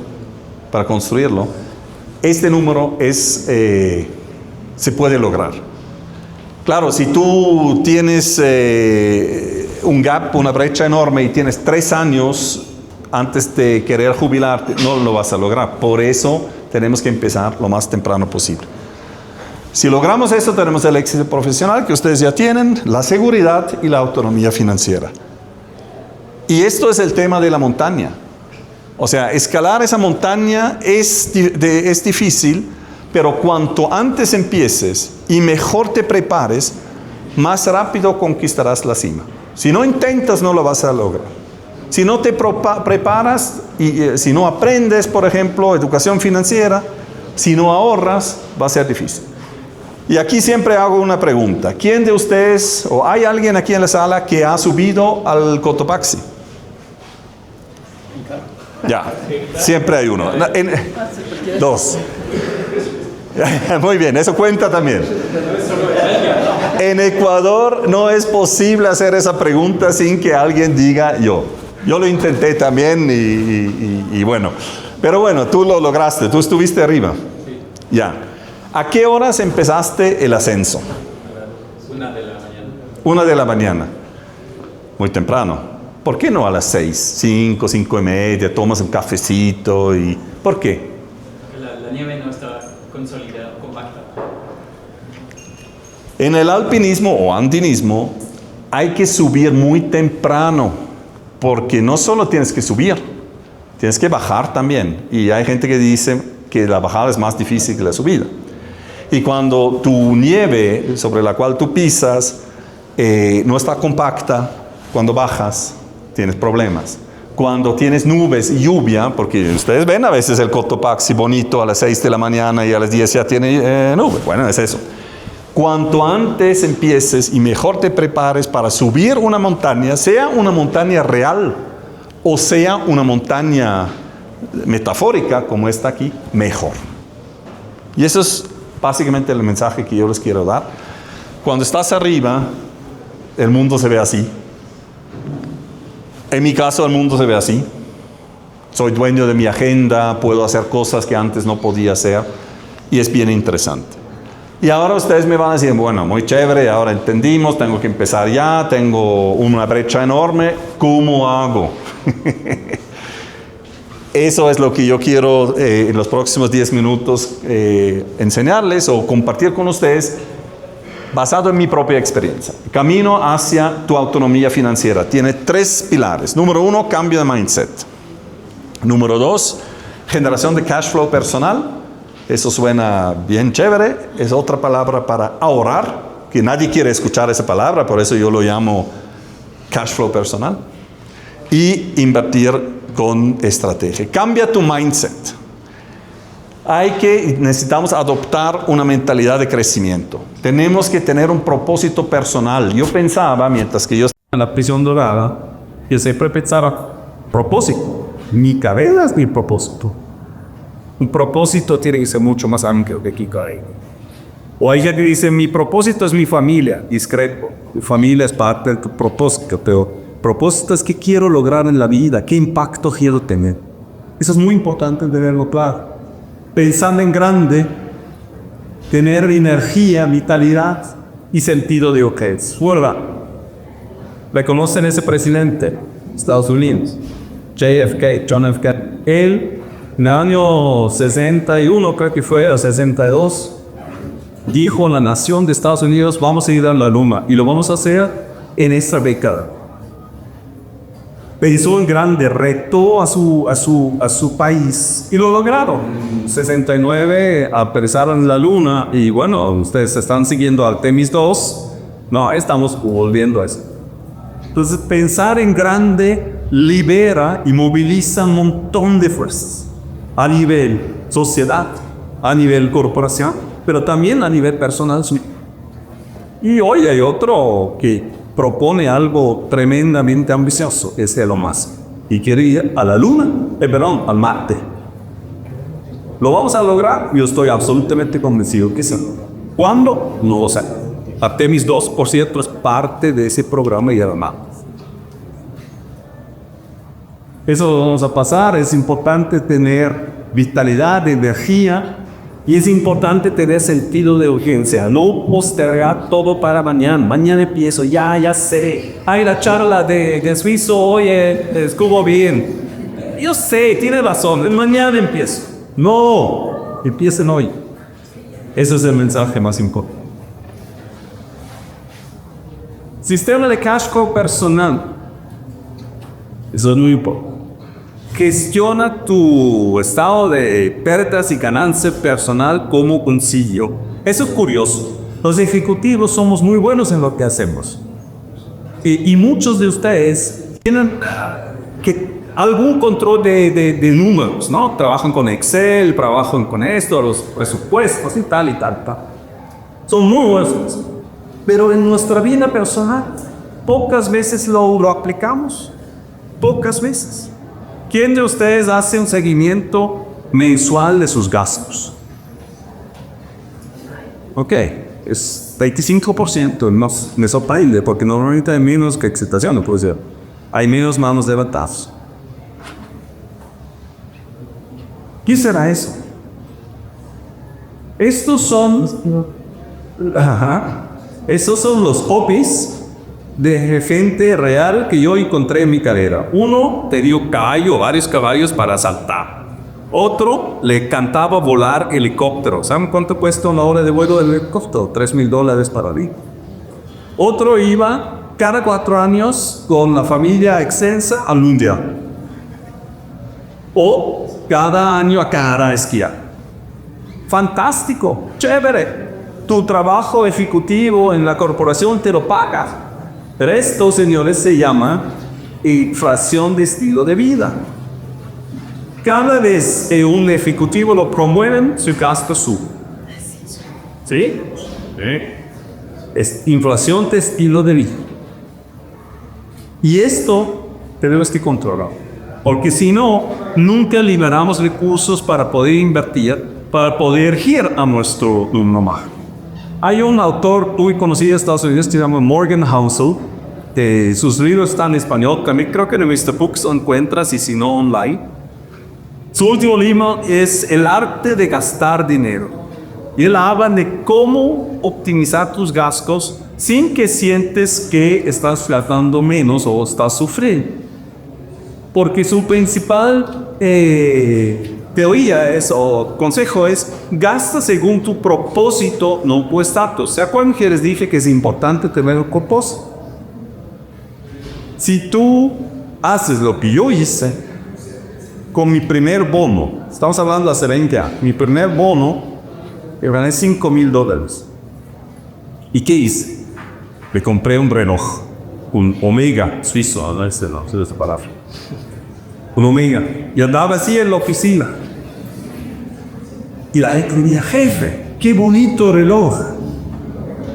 para construirlo, este número se puede lograr. Claro, si tú tienes un gap, una brecha enorme y tienes 3 años antes de querer jubilarte, no lo vas a lograr. Por eso tenemos que empezar lo más temprano posible. Si logramos eso, tenemos el éxito profesional que ustedes ya tienen, la seguridad y la autonomía financiera. Y esto es el tema de la montaña. O sea, escalar esa montaña es difícil, pero cuanto antes empieces y mejor te prepares, más rápido conquistarás la cima. Si no intentas, no lo vas a lograr. Si no te preparas y si no aprendes, por ejemplo, educación financiera, si no ahorras, va a ser difícil. Y aquí siempre hago una pregunta. ¿Quién de ustedes, o hay alguien aquí en la sala que ha subido al Cotopaxi? Ya, siempre hay uno. Dos. Muy bien, eso cuenta también. En Ecuador no es posible hacer esa pregunta sin que alguien diga yo. Yo lo intenté también y bueno. Pero bueno, tú lo lograste, tú estuviste arriba. Sí. Ya. ¿A qué horas empezaste el ascenso? 1 de la mañana. 1 de la mañana. Muy temprano. ¿Por qué no a las 6, 5, 5:30, tomas un cafecito y... ¿Por qué? La nieve no está consolidada, compacta. En el alpinismo o andinismo hay que subir muy temprano, porque no solo tienes que subir, tienes que bajar también. Y hay gente que dice que la bajada es más difícil que la subida. Y cuando tu nieve sobre la cual tú pisas no está compacta, cuando bajas tienes problemas. Cuando tienes nubes y lluvia, porque ustedes ven a veces el Cotopaxi bonito a las 6 de la mañana y a las 10 ya tiene nubes. Bueno, es eso. Cuanto antes empieces y mejor te prepares para subir una montaña, sea una montaña real o sea una montaña metafórica como esta aquí, mejor. Y eso es básicamente el mensaje que yo les quiero dar. Cuando estás arriba, el mundo se ve así. En mi caso, el mundo se ve así. Soy dueño de mi agenda, puedo hacer cosas que antes no podía hacer y es bien interesante. Y ahora ustedes me van a decir, bueno, muy chévere, ahora entendimos, tengo que empezar ya, tengo una brecha enorme, ¿cómo hago? Eso es lo que yo quiero en los próximos 10 minutos enseñarles o compartir con ustedes, basado en mi propia experiencia. Camino hacia tu autonomía financiera. Tiene 3 pilares. Número 1, cambio de mindset. Número 2, generación de cash flow personal. Eso suena bien chévere. Es otra palabra para ahorrar, que nadie quiere escuchar esa palabra, por eso yo lo llamo cash flow personal. Y invertir con estrategia. Cambia tu mindset. necesitamos adoptar una mentalidad de crecimiento. Tenemos que tener un propósito personal. Yo pensaba, mientras que yo estaba En la prisión dorada, yo siempre pensaba, propósito. Mi cabeza es mi propósito. Un propósito tiene que ser mucho más amplio que aquí cae. O hay gente que dice, mi propósito es mi familia. Discreto. Mi familia es parte de tu propósito, pero propósito es qué quiero lograr en la vida, qué impacto quiero tener. Eso es muy importante tenerlo claro. Pensando en grande, tener energía, vitalidad y sentido de lo que es. ¿Verdad? ¿Reconocen ese presidente de Estados Unidos? JFK, John F. Kennedy. Él, en el año 61, creo que fue, o 62, dijo a la nación de Estados Unidos, vamos a ir a la luna y lo vamos a hacer en esta década. Pensó en grande, retó a su país y lo lograron. En 69 aterrizaron en la luna y bueno, ustedes están siguiendo Artemis 2. No, estamos volviendo a eso. Entonces, pensar en grande libera y moviliza un montón de fuerzas a nivel sociedad, a nivel corporación, pero también a nivel personal. Y hoy hay otro que propone algo tremendamente ambicioso, es Elon Musk, y quiere ir a la luna, al Marte. ¿Lo vamos a lograr? Yo estoy absolutamente convencido que sí. ¿Cuándo? No lo sé. Artemis 2, por cierto, es parte de ese programa y además. Eso lo vamos a pasar. Es importante tener vitalidad, energía, y es importante tener sentido de urgencia. No postergar todo para mañana. Mañana empiezo, ya sé. Ay, la charla de Suizo hoy estuvo bien. Yo sé, tiene razón. Mañana empiezo. No, empiecen hoy. Ese es el mensaje más importante. Sistema de cash flow personal. Eso es muy importante. Gestiona tu estado de pérdidas y ganancias personal como un CEO. Eso es curioso. Los ejecutivos somos muy buenos en lo que hacemos. Y muchos de ustedes tienen algún control de números, ¿no? Trabajan con Excel, trabajan con esto, los presupuestos y tal. Son muy buenos. Pero en nuestra vida personal, pocas veces lo aplicamos. Pocas veces. ¿Quién de ustedes hace un seguimiento mensual de sus gastos? Ok, es 25%, me sorprende porque normalmente hay menos que excitación, puede ser. Hay menos manos levantadas. ¿Qué será eso? Estos son los hobbies de gente real que yo encontré en mi carrera. Uno te dio varios caballos para saltar. Otro le encantaba volar helicóptero. ¿Saben cuánto cuesta una hora de vuelo del helicóptero? $3,000 para mí. Otro iba cada 4 años con la familia extensa al mundial. O cada año a Canadá a esquiar. Fantástico, chévere. Tu trabajo ejecutivo en la corporación te lo paga. Pero esto, señores, se llama inflación de estilo de vida. Cada vez que un ejecutivo lo promueven, su gasto sube. ¿Sí? Es inflación de estilo de vida. Y esto tenemos que controlar. Porque si no, nunca liberamos recursos para poder invertir, para poder ir a nuestro nomás. Hay un autor muy conocido en Estados Unidos que se llama Morgan Housel. Sus libros están en español. También creo que en Mr. Books lo encuentras y si no online. Su último libro es El arte de gastar dinero. Y él habla de cómo optimizar tus gastos sin que sientes que estás gastando menos o estás sufriendo. Porque su principal teoría o consejo es gasta según tu propósito, no tu estatus. ¿Se acuerdan que les dije que es importante tener un propósito? Si tú haces lo que yo hice con mi primer bono, estamos hablando hace 20 años, mi primer bono, yo gané $5,000. ¿Y qué hice? Me compré un reloj, un Omega suizo, no es esa palabra. Un Omega. Y andaba así en la oficina. Y la gente diría, jefe, qué bonito reloj.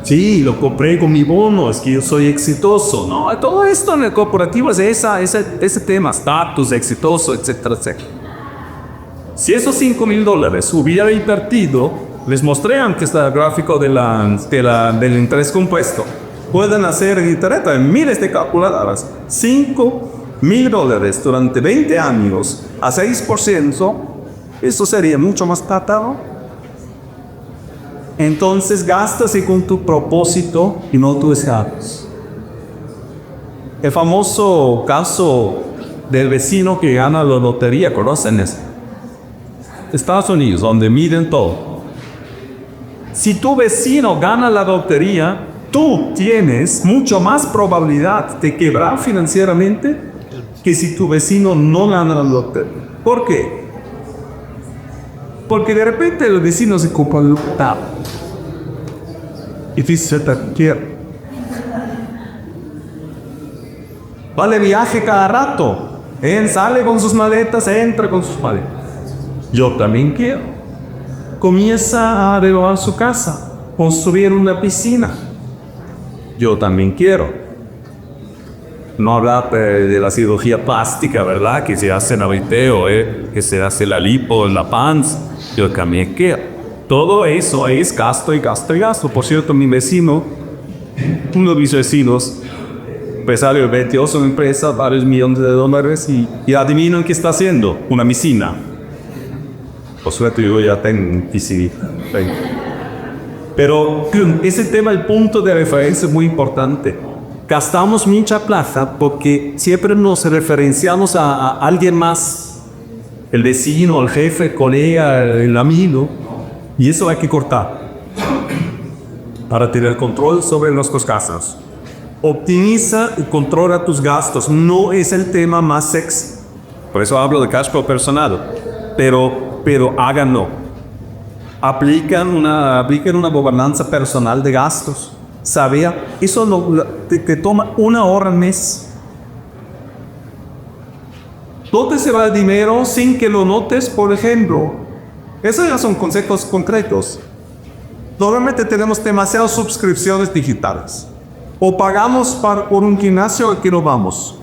Sí, lo compré con mi bono, es que yo soy exitoso. No, todo esto en el corporativo es ese tema, estatus, exitoso, etcétera, etcétera. Si esos $5,000 hubiera invertido, les mostré antes el gráfico del interés compuesto. Pueden hacer en internet, en miles de calculadoras, $5,000 durante 20 años a 6%, eso sería mucho más plata, ¿no? Entonces gastas según tu propósito y no tus estatus. El famoso caso del vecino que gana la lotería, ¿conocen eso? Estados Unidos, donde miden todo. Si tu vecino gana la lotería, tú tienes mucho más probabilidad de quebrar financieramente que si tu vecino no gana la lotería. ¿Por qué? Porque de repente el vecino se compra el octavo y dice, te quiero. Vale viaje cada rato. Él sale con sus maletas, entra con sus maletas. Yo también quiero. Comienza a renovar su casa, construir una piscina. Yo también quiero. No hablar de la cirugía plástica, ¿verdad? Que se hace en ariteo, que se hace la lipo en la panza. Yo también quiero. Todo eso es gasto y gasto y gasto. Por cierto, mi vecino, uno de mis vecinos, empresario de una empresa, varios millones de dólares, y adivinen qué está haciendo, una piscina. Por suerte yo ya tengo piscina. Pero ese tema, el punto de referencia es muy importante. Gastamos mucha plata porque siempre nos referenciamos a alguien más, el vecino, el jefe, el colega, el amigo, y eso hay que cortar para tener control sobre nuestros gastos. Optimiza y controla tus gastos. No es el tema más sexy. Por eso hablo de cash flow personal. Pero háganlo. Aplican una gobernanza personal de gastos. ¿Sabía? Eso te toma 1 hora al mes. ¿Dónde se va el dinero sin que lo notes, por ejemplo? Esos ya son consejos concretos. Normalmente tenemos demasiadas suscripciones digitales. O pagamos por un gimnasio al que no vamos.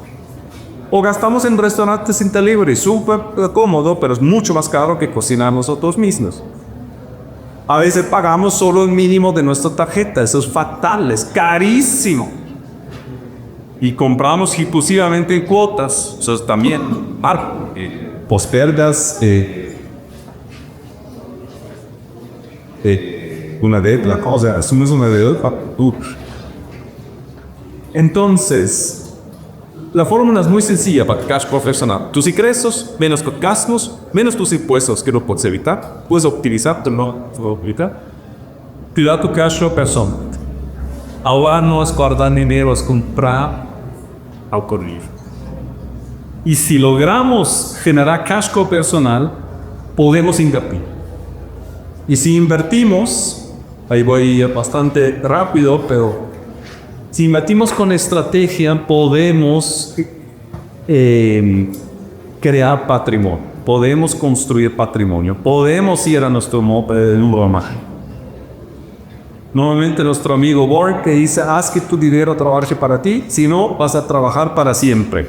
O gastamos en restaurantes sin delivery, súper cómodo, pero es mucho más caro que cocinar nosotros mismos. A veces pagamos solo el mínimo de nuestra tarjeta, eso es fatal, es carísimo. Y compramos impulsivamente en cuotas, eso es también caro. Posperdas, una deuda, o sea, asumes una deuda. Entonces, la fórmula es muy sencilla para cash profesional. Tus ingresos menos tus gastos, menos tus impuestos que no puedes evitar. Puedes optimizar, pero no puedes evitar. Cuidar tu cash flow personal. Ahora no es guardar dinero, es comprar al correr. Y si logramos generar cash flow personal, podemos invertir. Y si invertimos, ahí voy bastante rápido, pero si invertimos con estrategia, podemos crear patrimonio, podemos construir patrimonio, podemos ir a nuestro normal. Normalmente nuestro amigo Borg te dice, haz que tu dinero trabaje para ti, si no, vas a trabajar para siempre.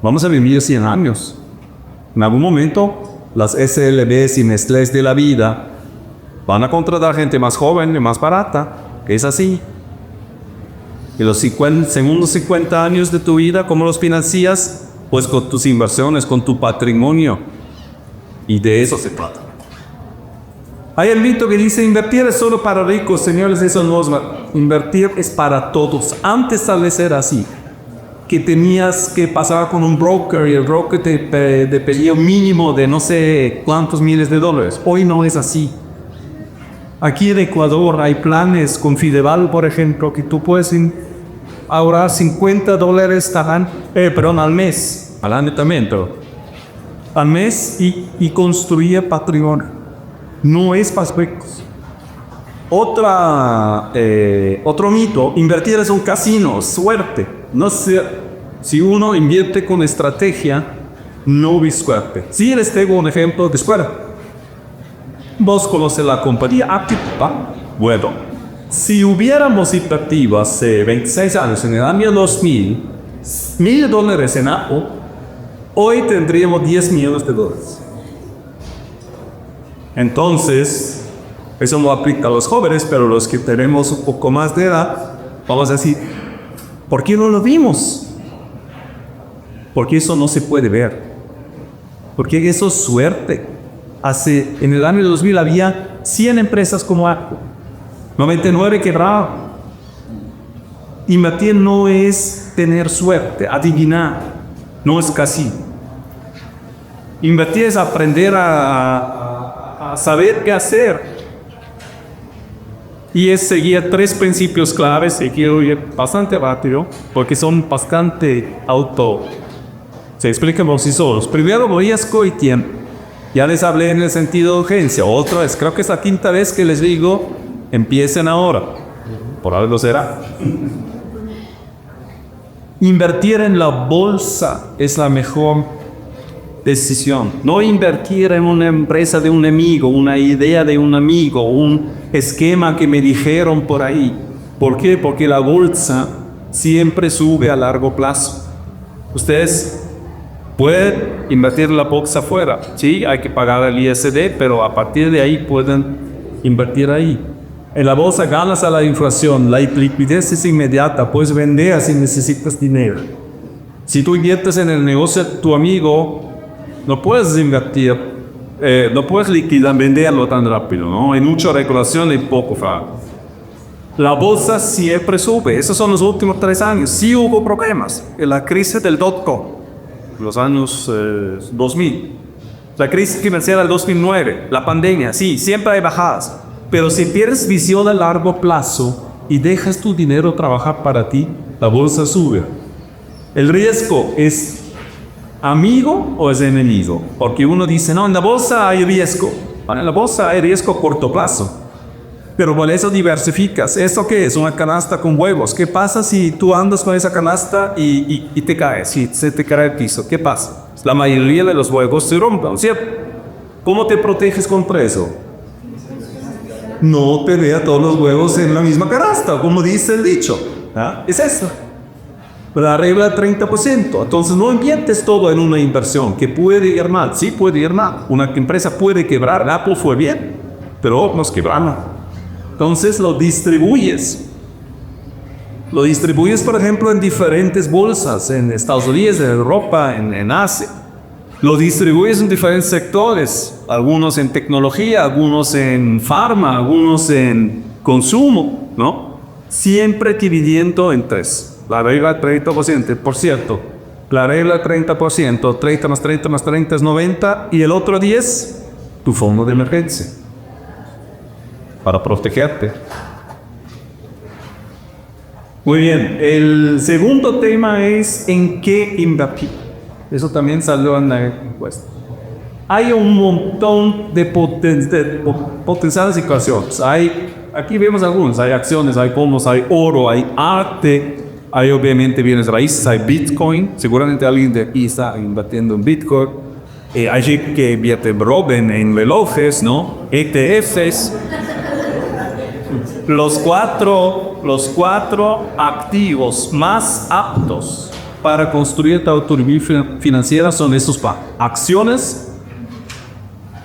Vamos a vivir 100 años. En algún momento, las SLBs y Nestlés de la vida van a contratar gente más joven y más barata, que es así. Y los segundos 50 años de tu vida, ¿cómo los financias? Pues con tus inversiones, con tu patrimonio. Y de eso se trata. Hay el mito que dice, invertir es solo para ricos. Señores, eso no es verdad. Invertir es para todos. Antes tal vez era así, que tenías que pasar con un broker y el broker te pedía un mínimo de no sé cuántos miles de dólares. Hoy no es así. Aquí en Ecuador hay planes con Fideval, por ejemplo, que tú puedes ahorrar $50 al mes, al año también, pero al mes y construir patrimonio. No es para ricos. Otro mito, invertir es un casino, suerte. No sé, si uno invierte con estrategia, no vi suerte. Sí, les tengo un ejemplo de escuela. Vos conoces la compañía Activa. Bueno, si hubiéramos invertido hace 26 años, en el año 2000, $1,000 en Apple, hoy tendríamos $10 millones. Entonces, eso no aplica a los jóvenes, pero los que tenemos un poco más de edad, vamos a decir, ¿por qué no lo vimos? Porque eso no se puede ver. Porque eso es suerte. En el año 2000 había 100 empresas como Apple. 99 quebraron. Invertir no es tener suerte, adivinar. No es casi. Invertir es aprender a saber qué hacer. Y es seguir 3 principios claves. Y quiero ir bastante rápido porque son bastante se explican por sí solos. Primero, riesgo y tiempo. Ya les hablé en el sentido de urgencia. Otra vez, creo que es la 5ª vez que les digo, empiecen ahora. Por algo será. Invertir en la bolsa es la mejor decisión. No invertir en una empresa de un amigo, una idea de un amigo, un esquema que me dijeron por ahí. ¿Por qué? Porque la bolsa siempre sube a largo plazo. Ustedes pueden invertir en la bolsa afuera. Sí, hay que pagar el ISD, pero a partir de ahí pueden invertir ahí. En la bolsa ganas a la inflación, la liquidez es inmediata, puedes vender si necesitas dinero. Si tú inviertes en el negocio de tu amigo, no puedes invertir, no puedes liquidar, venderlo tan rápido, ¿no? Hay mucha regulación y poco fraude. La bolsa siempre sube, esos son los últimos 3 años. Sí hubo problemas, en la crisis del dot-com, los años 2000, la crisis financiera del 2009, la pandemia, sí, siempre hay bajadas. Pero si pierdes visión a largo plazo y dejas tu dinero trabajar para ti, la bolsa sube. El riesgo es amigo o es enemigo. Porque uno dice, no, en la bolsa hay riesgo. En la bolsa hay riesgo a corto plazo. Pero por eso diversificas. ¿Esto qué es? Una canasta con huevos. ¿Qué pasa si tú andas con esa canasta y te caes? Si se te cae el piso, ¿qué pasa? La mayoría de los huevos se rompen, ¿cierto? ¿Cómo te proteges contra eso? No te vea todos los huevos en la misma canasta, como dice el dicho. ¿Ah? Es eso. La regla del 30%. Entonces no inviertes todo en una inversión que puede ir mal. Sí puede ir mal. Una empresa puede quebrar. Apple fue bien, pero nos quebraron. Entonces lo distribuyes. Lo distribuyes, por ejemplo, en diferentes bolsas. En Estados Unidos, en Europa, en Asia. Lo distribuyes en diferentes sectores, algunos en tecnología, algunos en farma, algunos en consumo, ¿no? Siempre dividiendo en 3. La regla del 30%, por cierto, la regla del 30%, 30 más 30 más 30 es 90, y el otro 10, tu fondo de emergencia, para protegerte. Muy bien, el segundo tema es en qué invertir. Eso también salió en la encuesta. Hay un montón de potenciales situaciones. Aquí vemos algunos. Hay acciones, hay bonos, hay oro, hay arte, hay obviamente bienes raíces, hay Bitcoin. Seguramente alguien de aquí está invirtiendo en Bitcoin. Hay gente que invierte en relojes, ¿no? ETFs. Los cuatro activos más aptos para construir tu autonomía financiera son estos acciones,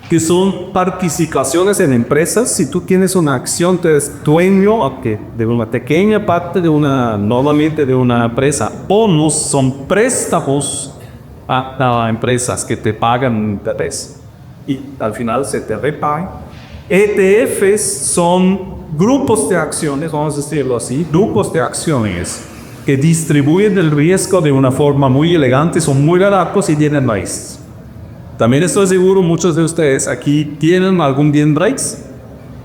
que son participaciones en empresas. Si tú tienes una acción, tú eres dueño de una pequeña parte normalmente de una empresa. Bonos son préstamos a empresas que te pagan interés y al final se te repagan. ETFs son grupos de acciones, vamos a decirlo así, grupos de acciones que distribuyen el riesgo de una forma muy elegante, son muy baratos y tienen raíces. También estoy seguro muchos de ustedes aquí tienen algún bien raíz,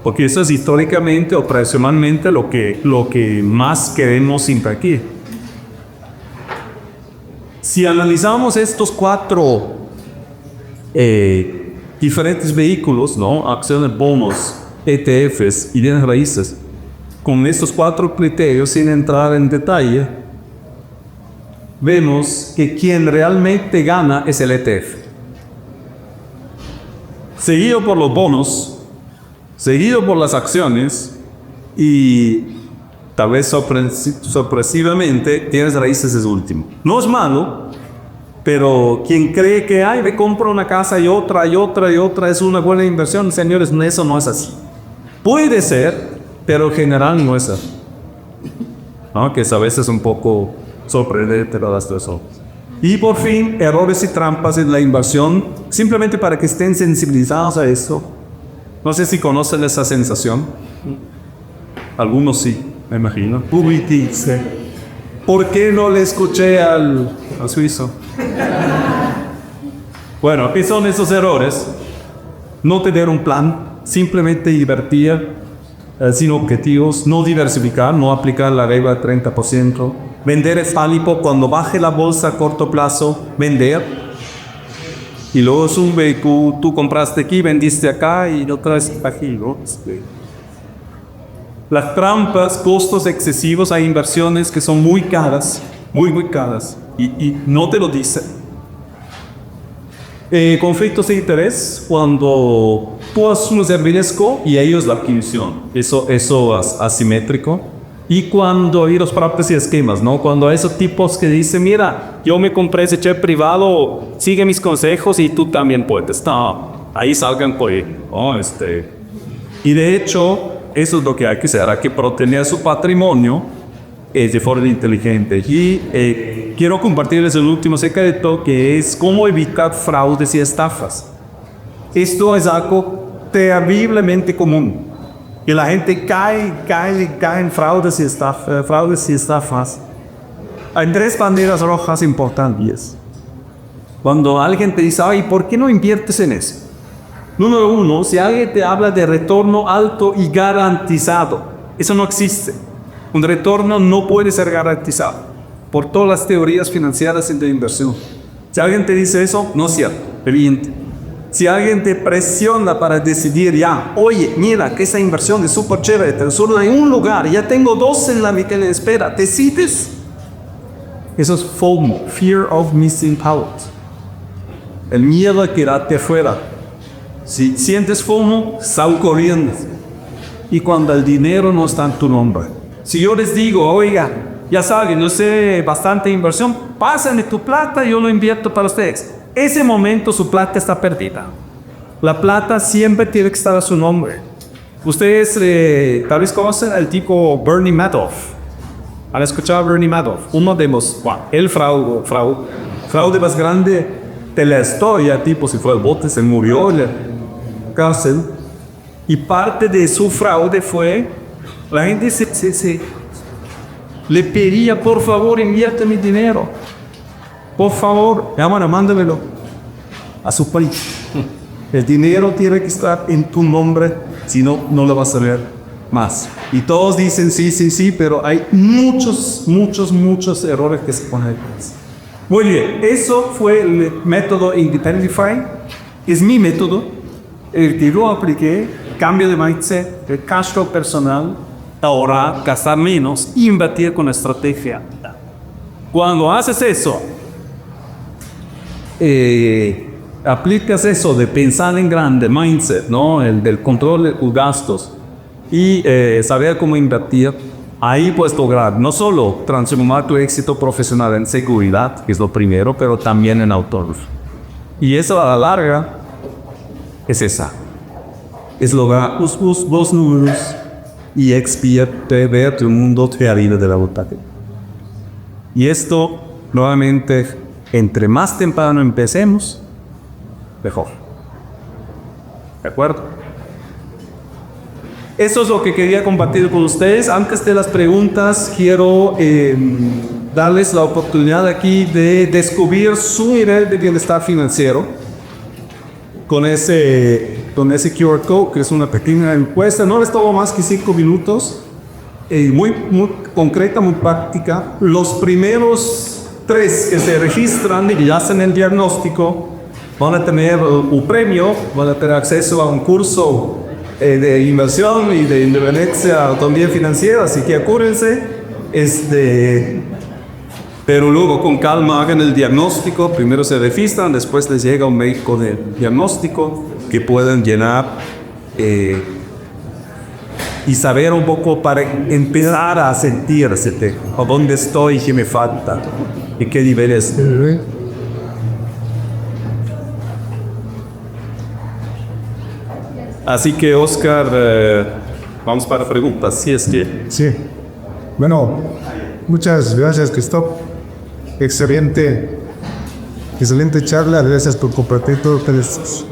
porque eso es históricamente o tradicionalmente lo que más queremos invertir. Si analizamos estos 4 diferentes vehículos, ¿no? Acciones, bonos, ETFs y bienes raíces, con estos 4 criterios, sin entrar en detalle, vemos que quien realmente gana es el ETF. Seguido por los bonos, seguido por las acciones y tal vez sorpresivamente tienes raíces es último. No es malo, pero quien cree que me compro una casa y otra y otra y otra es una buena inversión, señores, eso no es así. Puede ser, pero en general no es así. ¿No? Que es a veces un poco sorprendente las cosas. Y por fin, errores y trampas en la inversión, simplemente para que estén sensibilizados a eso. No sé si conocen esa sensación. Algunos sí, me imagino. Dice, ¿por qué no le escuché al suizo? Bueno, ¿qué son esos errores? No tener un plan, simplemente invertir sin objetivos, no diversificar, no aplicar la regla del 30%, vender es pálido cuando baje la bolsa a corto plazo, vender, y luego sube, tú compraste aquí, vendiste acá y otra vez aquí, ¿no? Las trampas, costos excesivos, hay inversiones que son muy caras, muy caras, y no te lo dicen. Conflictos de interés, cuando tú asumes el riesgo y ellos la adquisición, eso es asimétrico. Y cuando hay los fraudes y esquemas, ¿no? Cuando hay esos tipos que dicen, mira, yo me compré ese chef privado, sigue mis consejos y tú también puedes. No, ahí salgan por ahí, ¿no? Y de hecho, eso es lo que hay que hacer, hay que proteger su patrimonio de forma inteligente. Y quiero compartirles el último secreto, que es cómo evitar fraudes y estafas. Esto es algo terriblemente común. Y la gente cae en fraudes y estafas. Hay 3 banderas rojas importantes. Cuando alguien te dice, ay, ¿por qué no inviertes en eso? Número 1, si alguien te habla de retorno alto y garantizado, eso no existe. Un retorno no puede ser garantizado por todas las teorías financieras de inversión. Si alguien te dice eso, no es cierto, evidente. Si alguien te presiona para decidir ya, oye, mira que esa inversión es súper chévere, pero solo hay un lugar, ya tengo 2 en la mitad de espera, ¿decides? Eso es FOMO, Fear of Missing Out. El miedo a quedarte fuera. Si sientes FOMO, sal corriendo. Y cuando el dinero no está en tu nombre. Si yo les digo, oiga, ya saben, no sé bastante inversión, pásenme tu plata y yo lo invierto para ustedes. Ese momento su plata está perdida. La plata siempre tiene que estar a su nombre. Ustedes tal vez conocen al tipo Bernie Madoff. ¿Han escuchado a Bernie Madoff? Uno de los, el fraude más grande de la historia, tipo si fue el bote, se murió en la cárcel. Y parte de su fraude fue, la gente le pedía, por favor, invierte mi dinero. Por favor, mándamelo a su país. El dinero tiene que estar en tu nombre, si no, no lo vas a ver más. Y todos dicen sí, pero hay muchos errores que se ponen. Muy bien, eso fue el método Independify. Es mi método, el que yo apliqué, cambio de mindset, el cash flow personal, ahorrar, gastar menos, invertir con estrategia. Cuando haces eso, aplicas eso de pensar en grande, mindset, ¿no? El del control de tus gastos y saber cómo invertir, ahí puedes lograr no solo transformar tu éxito profesional en seguridad, que es lo primero, pero también en autónomos. Y eso a la larga es esa. Es lograr los números y ver tu mundo realidad de la voluntad. Y esto, nuevamente, entre más temprano empecemos, mejor. ¿De acuerdo? Eso es lo que quería compartir con ustedes. Antes de las preguntas, quiero darles la oportunidad aquí de descubrir su nivel de bienestar financiero con ese QR code, que es una pequeña encuesta. No les tomo más que 5 minutos. Muy concreta, muy práctica. Los primeros 3 que se registran y hacen el diagnóstico van a tener un premio, van a tener acceso a un curso de inversión y de independencia autonomía financiera, así que acuérdense, pero luego con calma hagan el diagnóstico, primero se registran, después les llega un médico de diagnóstico que pueden llenar y saber un poco para empezar a sentirse a dónde estoy, qué me falta y qué niveles. Así que Oscar, vamos para preguntas, si es que... Sí. Bueno, muchas gracias, Christoph. Excelente charla. Gracias por compartir todo esto.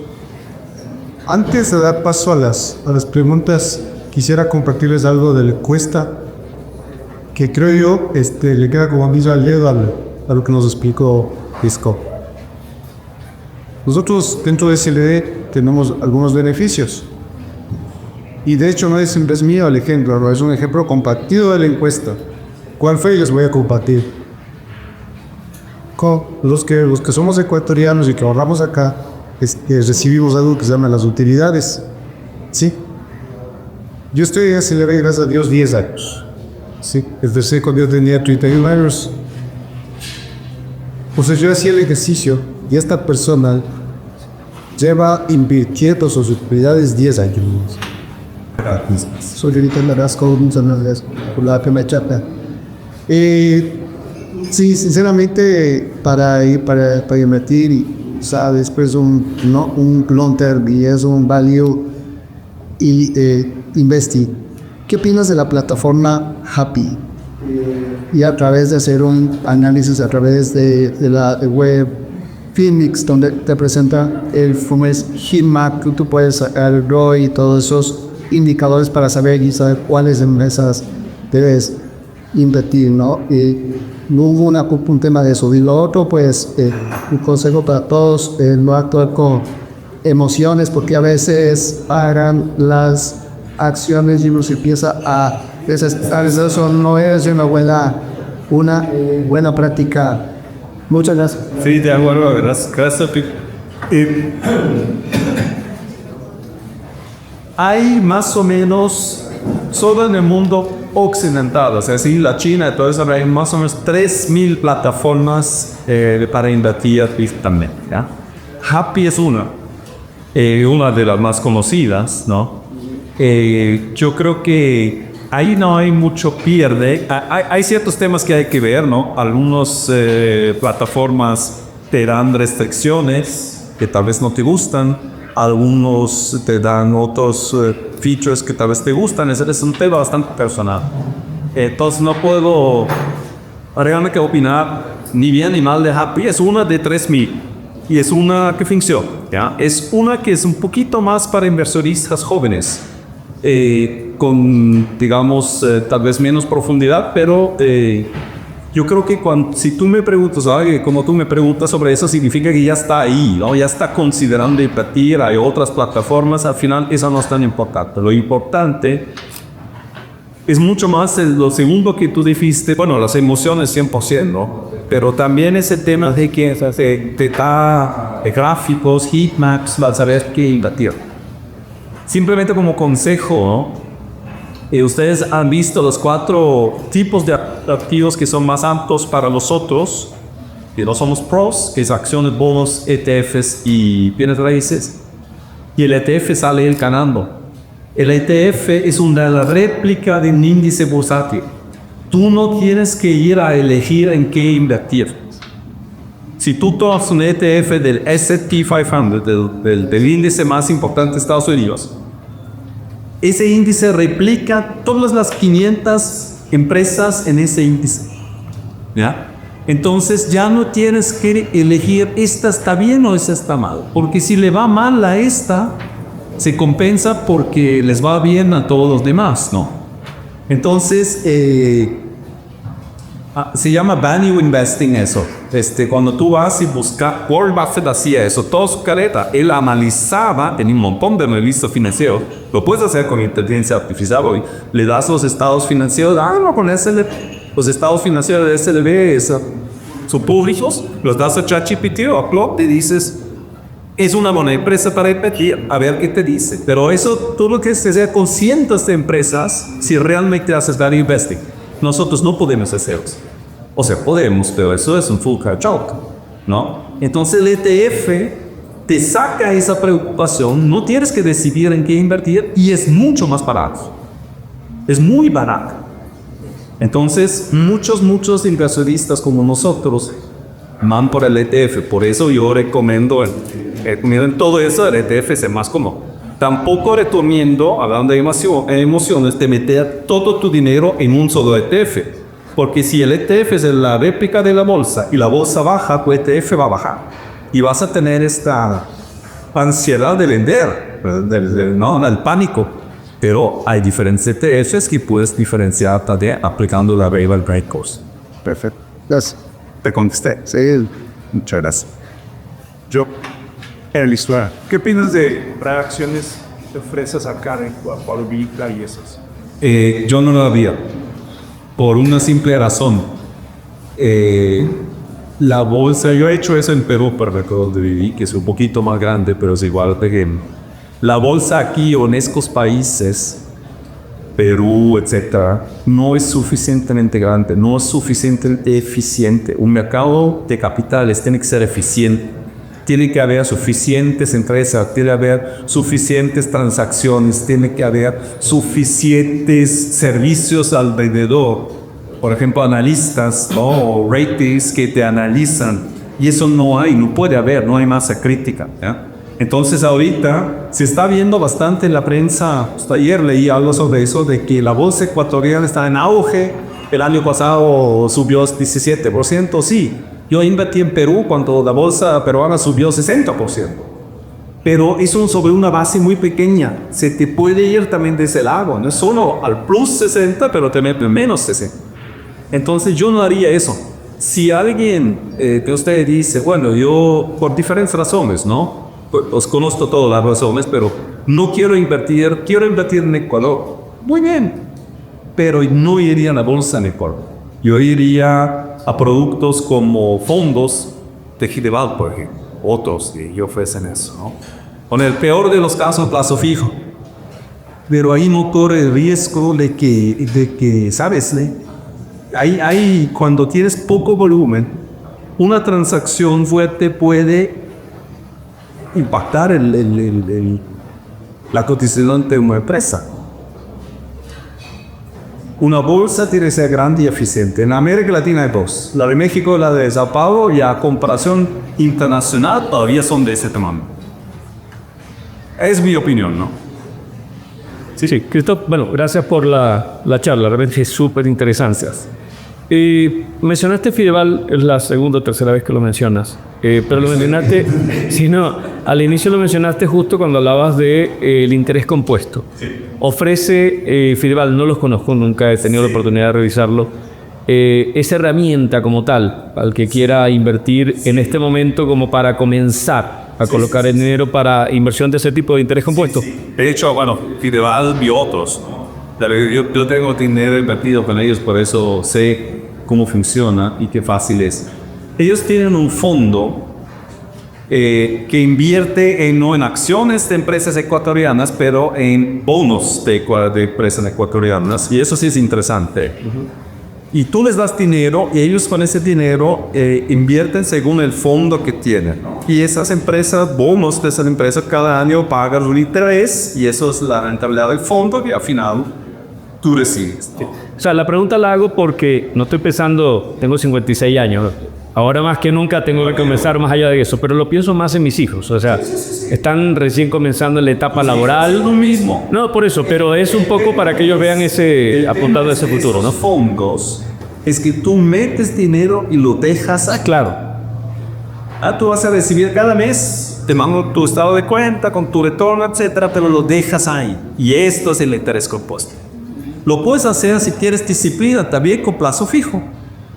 Antes de dar paso a las preguntas, quisiera compartirles algo de la encuesta que creo yo le queda como anillo al dedo a lo que nos explicó Christoph. Nosotros dentro de SLD tenemos algunos beneficios. Y de hecho no es mío el ejemplo, no es un ejemplo compartido de la encuesta. ¿Cuál fue? Les voy a compartir. Con los que somos ecuatorianos y que ahorramos acá, recibimos algo que se llama las utilidades. ¿Sí? Yo estoy en SLD, gracias a Dios, 10 años. ¿Sí? Es decir, cuando yo tenía 31 años. O sea, yo hacía el ejercicio y esta persona lleva invirtiendo sus utilidades 10 años. Soy ahorita en la rasco, por la que me chata. Sí, sinceramente, para invertir, y, sabes, pues un long term y es un value y investing. ¿Qué opinas de la plataforma Happy? Y a través de hacer un análisis a través de la web Phoenix, donde te presenta el famoso HeatMap, tú puedes sacar el ROI y todos esos indicadores para saber cuáles empresas debes invertir, ¿no? No hubo un tema de eso. Y lo otro, pues, un consejo para todos, no actuar con emociones, porque a veces pagan las acciones y uno se empieza a desesperar. Eso no es una buena práctica. Muchas gracias. Sí, de acuerdo, gracias. Hay más o menos, solo en el mundo occidental, o sea, sí, la China y todo eso, hay más o menos 3.000 plataformas para invertir también, ¿ya? Happy es una de las más conocidas, ¿no? Yo creo que ahí no hay mucho pierde. Hay ciertos temas que hay que ver, ¿no? Algunas plataformas te dan restricciones que tal vez no te gustan. Algunos te dan otros features que tal vez te gustan. Ese es un tema bastante personal. Entonces no puedo realmente opinar ni bien ni mal de Happy. Es una de 3.000 y es una que funciona, ¿ya? Es una que es un poquito más para inversionistas jóvenes, con, digamos, tal vez menos profundidad, pero yo creo que si tú me preguntas, como tú me preguntas sobre eso, significa que ya está ahí, ¿no? Ya está considerando invertir, hay otras plataformas, al final eso no es tan importante. Lo importante es mucho más lo segundo que tú dijiste, bueno, las emociones 100%, ¿no? Pero también ese tema de que te da gráficos, heatmaps, para saber qué invertir. Simplemente como consejo, ¿no? Ustedes han visto los 4 tipos de activos que son más aptos para nosotros, que no somos pros, que es acciones, bonos, ETFs y bienes raíces. Y el ETF sale el ganando. El ETF es una réplica de un índice bursátil. Tú no tienes que ir a elegir en qué invertir. Si tú tomas un ETF del S&P 500, del índice más importante de Estados Unidos, ese índice replica todas las 500 empresas en ese índice, ¿ya? Entonces ya no tienes que elegir esta está bien o esta está mal, porque si le va mal a esta, se compensa porque les va bien a todos los demás, ¿no? Entonces, se llama value investing eso. Cuando tú vas y buscas, Warren Buffett hacía eso, toda su carrera, él analizaba, tenía un montón de revistas financieros, lo puedes hacer con inteligencia artificial hoy, le das los estados financieros, no, con los estados financieros de SLB son públicos, los das a ChatGPT o a Claude, te dices, es una buena empresa para invertir, a ver qué te dice. Pero eso, tú lo que es hacer con cientos de empresas, si realmente haces value investing. Nosotros no podemos hacerlo. O sea, podemos, pero eso es un full car joke, ¿no? Entonces el ETF te saca esa preocupación, no tienes que decidir en qué invertir y es mucho más barato. es muy barato. Entonces, muchos inversionistas como nosotros van por el ETF. Por eso yo recomiendo, miren todo eso, el ETF es más cómodo. Tampoco recomiendo, hablando de emociones, de meter todo tu dinero en un solo ETF. Porque si el ETF es la réplica de la bolsa y la bolsa baja, tu ETF va a bajar. Y vas a tener esta ansiedad de vender, ¿no? El pánico. Pero hay diferentes ETFs que puedes diferenciar también aplicando la Rival Break Course. Perfecto. Gracias. ¿Te contesté? Sí. Muchas gracias. Yo, Elisua, ¿qué opinas de reacciones que ofreces acá en Cualubica y esas? Yo no lo había, por una simple razón. La bolsa, yo he hecho eso en Perú, para donde viví, que es un poquito más grande, pero es igual pequeño. La bolsa aquí en estos países, Perú, etcétera, no es suficientemente grande, no es suficientemente eficiente. Un mercado de capitales tiene que ser eficiente. Tiene que haber suficientes empresas, tiene que haber suficientes transacciones, tiene que haber suficientes servicios alrededor. Por ejemplo, analistas, ¿no? O ratings que te analizan. Y eso no hay, no puede haber, no hay masa crítica, ¿ya? Entonces ahorita se está viendo bastante en la prensa. Hasta ayer leí algo sobre eso, de que la bolsa ecuatoriana está en auge. El año pasado subió 17%, sí. Yo invertí en Perú cuando la bolsa peruana subió 60%. Pero es sobre una base muy pequeña. Se te puede ir también de ese lado. No es solo al plus 60, pero también menos 60. Entonces yo no haría eso. Si alguien de ustedes dice, bueno, yo por diferentes razones, ¿no? Os conozco todas las razones, pero no quiero invertir en Ecuador. Muy bien, pero no iría a la bolsa en Ecuador. Yo iría a productos como fondos de Gideval, por ejemplo, otros que ofrecen eso, ¿no? Con el peor de los casos, plazo fijo. Pero ahí no corre el riesgo de que ¿sabes? Ahí, cuando tienes poco volumen, una transacción fuerte puede impactar la cotización de una empresa. Una bolsa tiene que ser grande y eficiente. En América Latina hay dos. La de México y la de Sao Paulo, y a comparación internacional todavía son de ese tamaño. Es mi opinión, ¿no? Sí. Christoph, bueno, gracias por la charla. Realmente es súper interesante. Mencionaste Fideval, es la segunda o tercera vez que lo mencionas, pero lo mencionaste, al inicio lo mencionaste justo cuando hablabas de el interés compuesto. Sí. Ofrece Fideval, no los conozco, nunca he tenido la oportunidad de revisarlo, esa herramienta como tal, al que quiera invertir en este momento como para comenzar a colocar el dinero para inversión de ese tipo de interés compuesto. De hecho, bueno, Fideval y otros. Yo tengo dinero invertido con ellos, por eso sé cómo funciona y qué fácil es. Ellos tienen un fondo que invierte no en acciones de empresas ecuatorianas, pero en bonos de empresas ecuatorianas, y eso sí es interesante. Y tú les das dinero y ellos con ese dinero invierten según el fondo que tienen. Y esas empresas, bonos de esas empresas, cada año pagan un interés, y eso es la rentabilidad del fondo que al final tú recibes. O sea, la pregunta la hago porque no estoy pensando, tengo 56 años, ahora más que nunca tengo que comenzar más allá de eso, pero lo pienso más en mis hijos, o sea, están recién comenzando en la etapa laboral. Lo mismo. No, por eso, pero es un poco para que ellos vean apuntado a ese futuro, ¿no? Fondos es que tú metes dinero y lo dejas ahí. Claro. Tú vas a recibir cada mes, te mando tu estado de cuenta con tu retorno, etcétera, pero lo dejas ahí. Y esto es el interés compuesto. Lo puedes hacer si quieres disciplina, también con plazo fijo.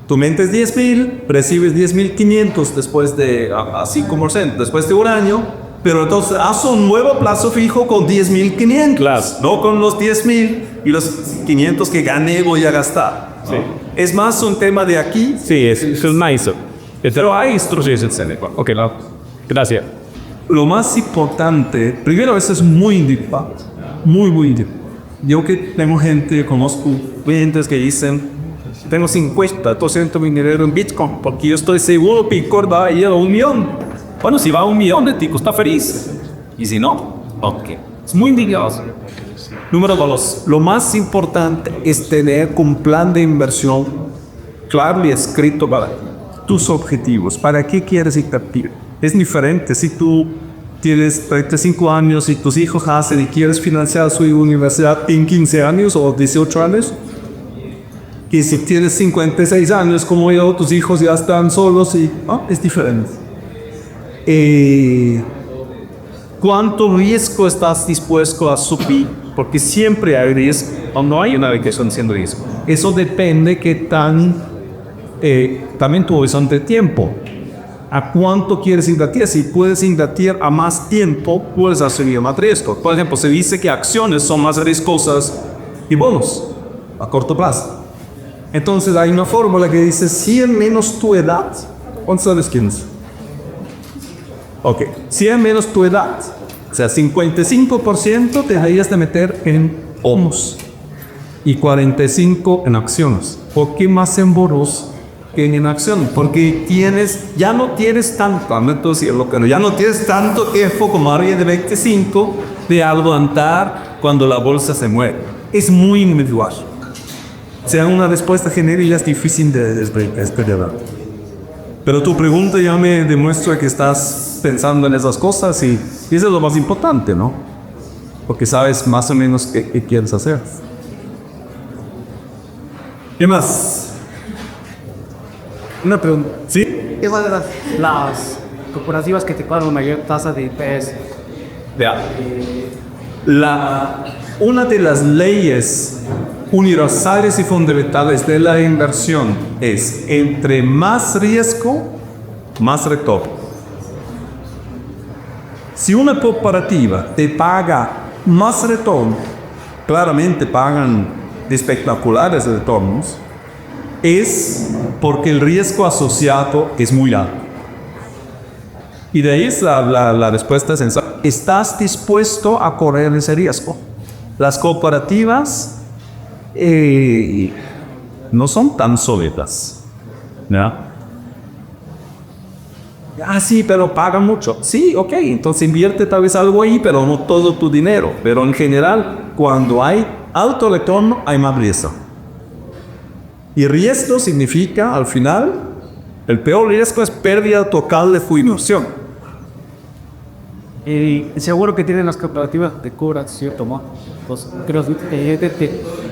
Tú metes 10,000, recibes 10,500 después de 5%, después de un año, pero entonces haz un nuevo plazo fijo con 10,500. Claro. No con los 10,000 y los 500 que gané voy a gastar. Sí. Es más un tema de aquí. Sí, es un nice. Pero hay instrucciones en el cual. Ok, gracias. Lo más importante, primero, eso es muy individual, muy individual. Yo que tengo gente, conozco clientes que dicen, tengo 50% de mi dinero en Bitcoin, porque yo estoy seguro que Bitcoin va a ir a 1 millón. Bueno, si va a 1 millón, el tico está feliz. Y si no, ok. Es muy individual. Número 2, lo más importante es tener un plan de inversión claro y escrito para tus objetivos. ¿Para qué quieres invertir? Es diferente si tú tienes 35 años y tus hijos hacen y quieres financiar su universidad en 15 años o 18 años. Y si tienes 56 años como yo, tus hijos ya están solos y es diferente. ¿Cuánto riesgo estás dispuesto a asumir? Porque siempre hay riesgo, o no hay una vacación sin riesgo. Eso depende que también tu horizonte de tiempo. ¿A cuánto quieres invertir? Si puedes invertir a más tiempo, puedes asumir más riesgo. Por ejemplo, se dice que acciones son más riesgosas que bonos a corto plazo. Entonces hay una fórmula que dice 100 menos tu edad. ¿Cuántos años tienes? Ok, 100 menos tu edad. O sea, 55% te dejarías de meter en bonos y 45% en acciones. ¿Por qué más en bonos que en acciones? Porque ya no tienes tanto, ya no tienes tanto tiempo como arriba de 25 de aguantar cuando la bolsa se mueve. Es muy individual. O sea, una respuesta genérica es difícil de esperar. Pero tu pregunta ya me demuestra que estás pensando en esas cosas y eso es lo más importante, ¿no? Porque sabes más o menos qué quieres hacer. ¿Qué más? Una pregunta. ¿Sí? ¿Qué son las corporativas que te cobran mayor tasa de IPS? Vea. Una de las leyes universales y fundamentales de la inversión es entre más riesgo, más retorno. Si una cooperativa te paga más retorno, claramente pagan espectaculares retornos, es porque el riesgo asociado es muy alto. Y de ahí es la respuesta sensata. ¿Estás dispuesto a correr ese riesgo? Las cooperativas no son tan sólidas, ¿no? Sí, pero pagan mucho. Sí, ok, entonces invierte tal vez algo ahí, pero no todo tu dinero. Pero en general, cuando hay alto retorno, hay más riesgo. Y riesgo significa, al final, el peor riesgo es pérdida total de tu inversión. Seguro que tienen las cooperativas de cobran cierto monto. Entonces, creo que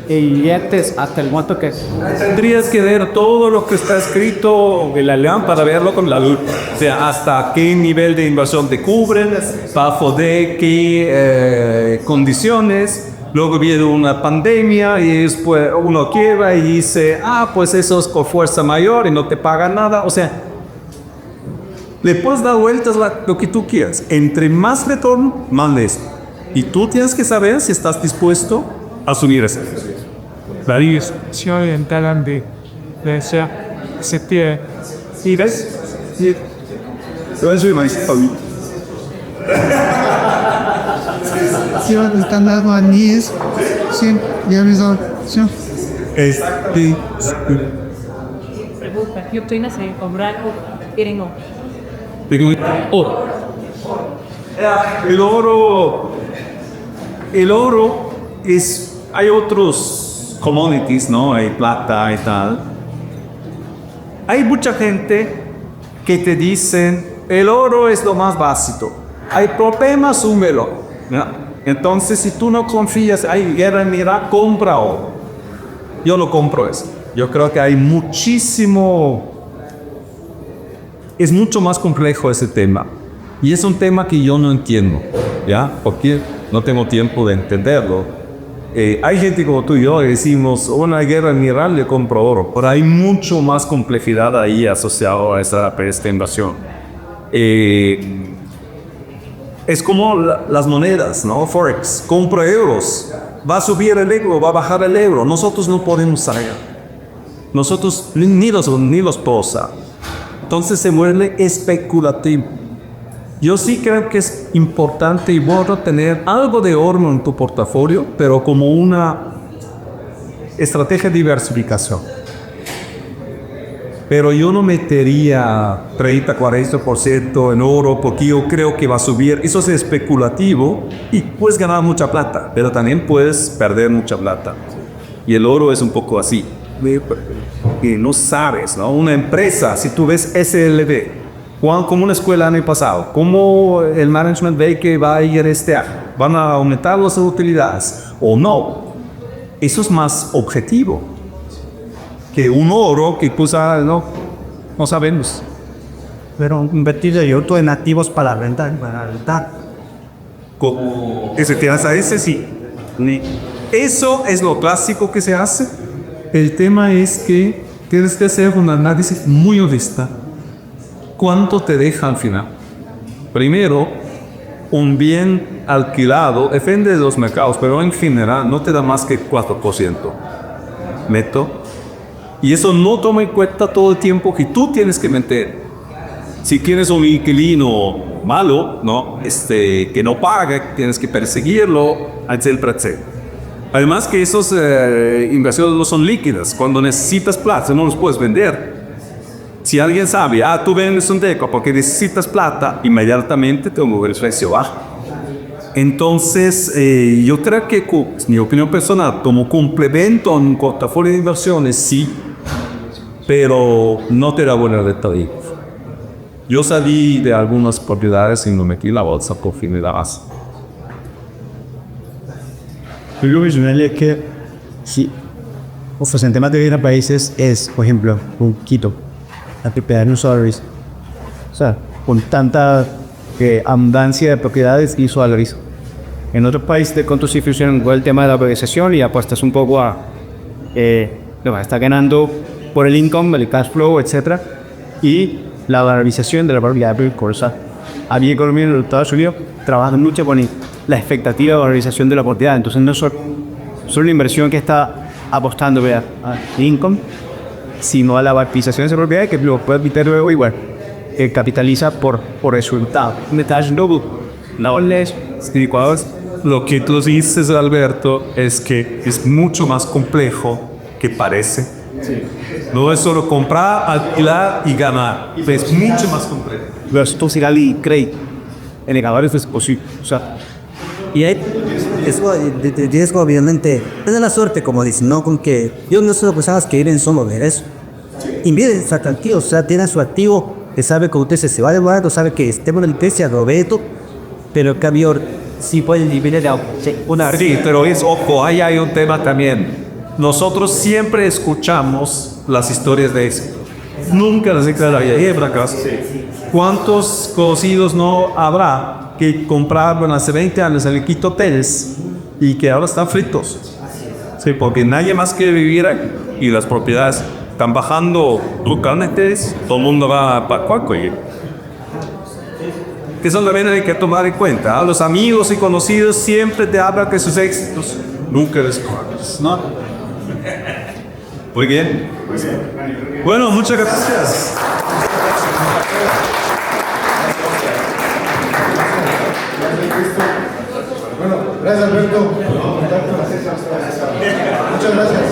te inviertes hasta el monto que... Tendrías que ver todo lo que está escrito en la ley para verlo con la luz. O sea, hasta qué nivel de inversión te cubren, bajo de qué condiciones. Luego viene una pandemia y después uno quiebra y dice, pues eso es con fuerza mayor y no te paga nada. O sea, le puedes dar vueltas lo que tú quieras. Entre más retorno, más riesgo. Y tú tienes que saber si estás dispuesto a asumir ese riesgo. La discusión en Tailandia de se tiene. ¿Y ves? Si van están dando anís, sí, ya ves, sí. Pregunta, yo estoy en ese comprar quieren oro. El oro es, hay otros commodities, ¿no? Hay plata y tal. Hay mucha gente que te dicen, el oro es lo más básico. Hay problemas, súmelo. ¿No? Entonces, si tú no confías, hay guerra en Irak, compra oro. Yo no compro eso. Yo creo que hay es mucho más complejo ese tema. Y es un tema que yo no entiendo, ¿ya? Porque no tengo tiempo de entenderlo. Hay gente como tú y yo que decimos, una guerra en Irak, le compro oro. Pero hay mucho más complejidad ahí asociado a esta invasión. Es como las monedas, ¿no? Forex. Compro euros. Va a subir el euro, va a bajar el euro. Nosotros no podemos saber. Nosotros ni los posa. Entonces se vuelve especulativo. Yo sí creo que es importante y bueno tener algo de oro en tu portafolio, pero como una estrategia de diversificación. Pero yo no metería 30-40% en oro porque yo creo que va a subir. Eso es especulativo y puedes ganar mucha plata, pero también puedes perder mucha plata. Y el oro es un poco así. Y no sabes, ¿no? Una empresa, si tú ves SLB, como una escuela el año pasado, ¿cómo el management ve que va a ir este año? ¿Van a aumentar las utilidades o no? Eso es más objetivo que un oro que pues no sabemos. Pero invertir yo en activos para rentar. Ese tienes a ese sí. Eso es lo clásico que se hace. El tema es que tienes que hacer un análisis muy honesta. ¿Cuánto te deja al final? Primero, un bien alquilado, depende de los mercados, pero en general no te da más que 4% neto. Y eso no toma en cuenta todo el tiempo que tú tienes que meter. Si quieres un inquilino malo, ¿no? Que no paga, tienes que perseguirlo, etcétera, etcétera. Además que esas inversiones no son líquidas. Cuando necesitas plata, no los puedes vender. Si alguien sabe, tú vendes un deco porque necesitas plata, inmediatamente te mueve el precio bajo. Entonces, yo creo que, mi opinión personal, como complemento a un portafolio de inversiones, sí, pero no te da buena rentabilidad. Yo salí de algunas propiedades y no metí en la bolsa por fin de la base. Yo mencioné que sí, en temas de bienes países es, por ejemplo, un Quito, la propiedad en solar. O sea, con tanta abundancia de propiedades y solar. En otros países con tu situación con el tema de la valorización y apuestas un poco a está ganando por el income, el cash flow, etc. Y la valorización de la propiedad por cosa. Había economía en los Estados Unidos trabajando mucho con la expectativa de valorización de la propiedad. Entonces no es solo una inversión que está apostando al income, sino a la valorización de esa propiedad que lo puede meter luego igual. Capitaliza por resultado. Lo que tú dices, Alberto, es que es mucho más complejo que parece. Sí. No es solo comprar, alquilar y ganar. Es mucho más complejo. Pero esto será el crédito. En negadores es posible. O sea, y hay eso de riesgo, obviamente, es de la suerte, como dicen, ¿no? Con que yo no soy personas que viven solo ver eso. Invierte, o sea, tranquilo, o sea, tiene su activo, que sabe que usted se va a demorar, sabe que esté en la iglesia, Roberto, pero en cambio, sí puede vivir de una. Sí, pero ojo, ahí hay un tema también. Nosotros siempre escuchamos las historias de eso. Nunca las declararía. ¿Cuántos conocidos no habrá que compraron hace 20 años en el Quito Hoteles y que ahora están fritos? Sí, porque nadie más quiere vivir ahí y las propiedades están bajando localmente, todo el mundo va para Cuaco. Que eso también hay que tomar en cuenta. Los amigos y conocidos siempre te hablan de sus éxitos. Nunca les conoces, ¿no? Muy bien. Bueno, muchas gracias. Bueno, gracias Alberto. Muchas gracias.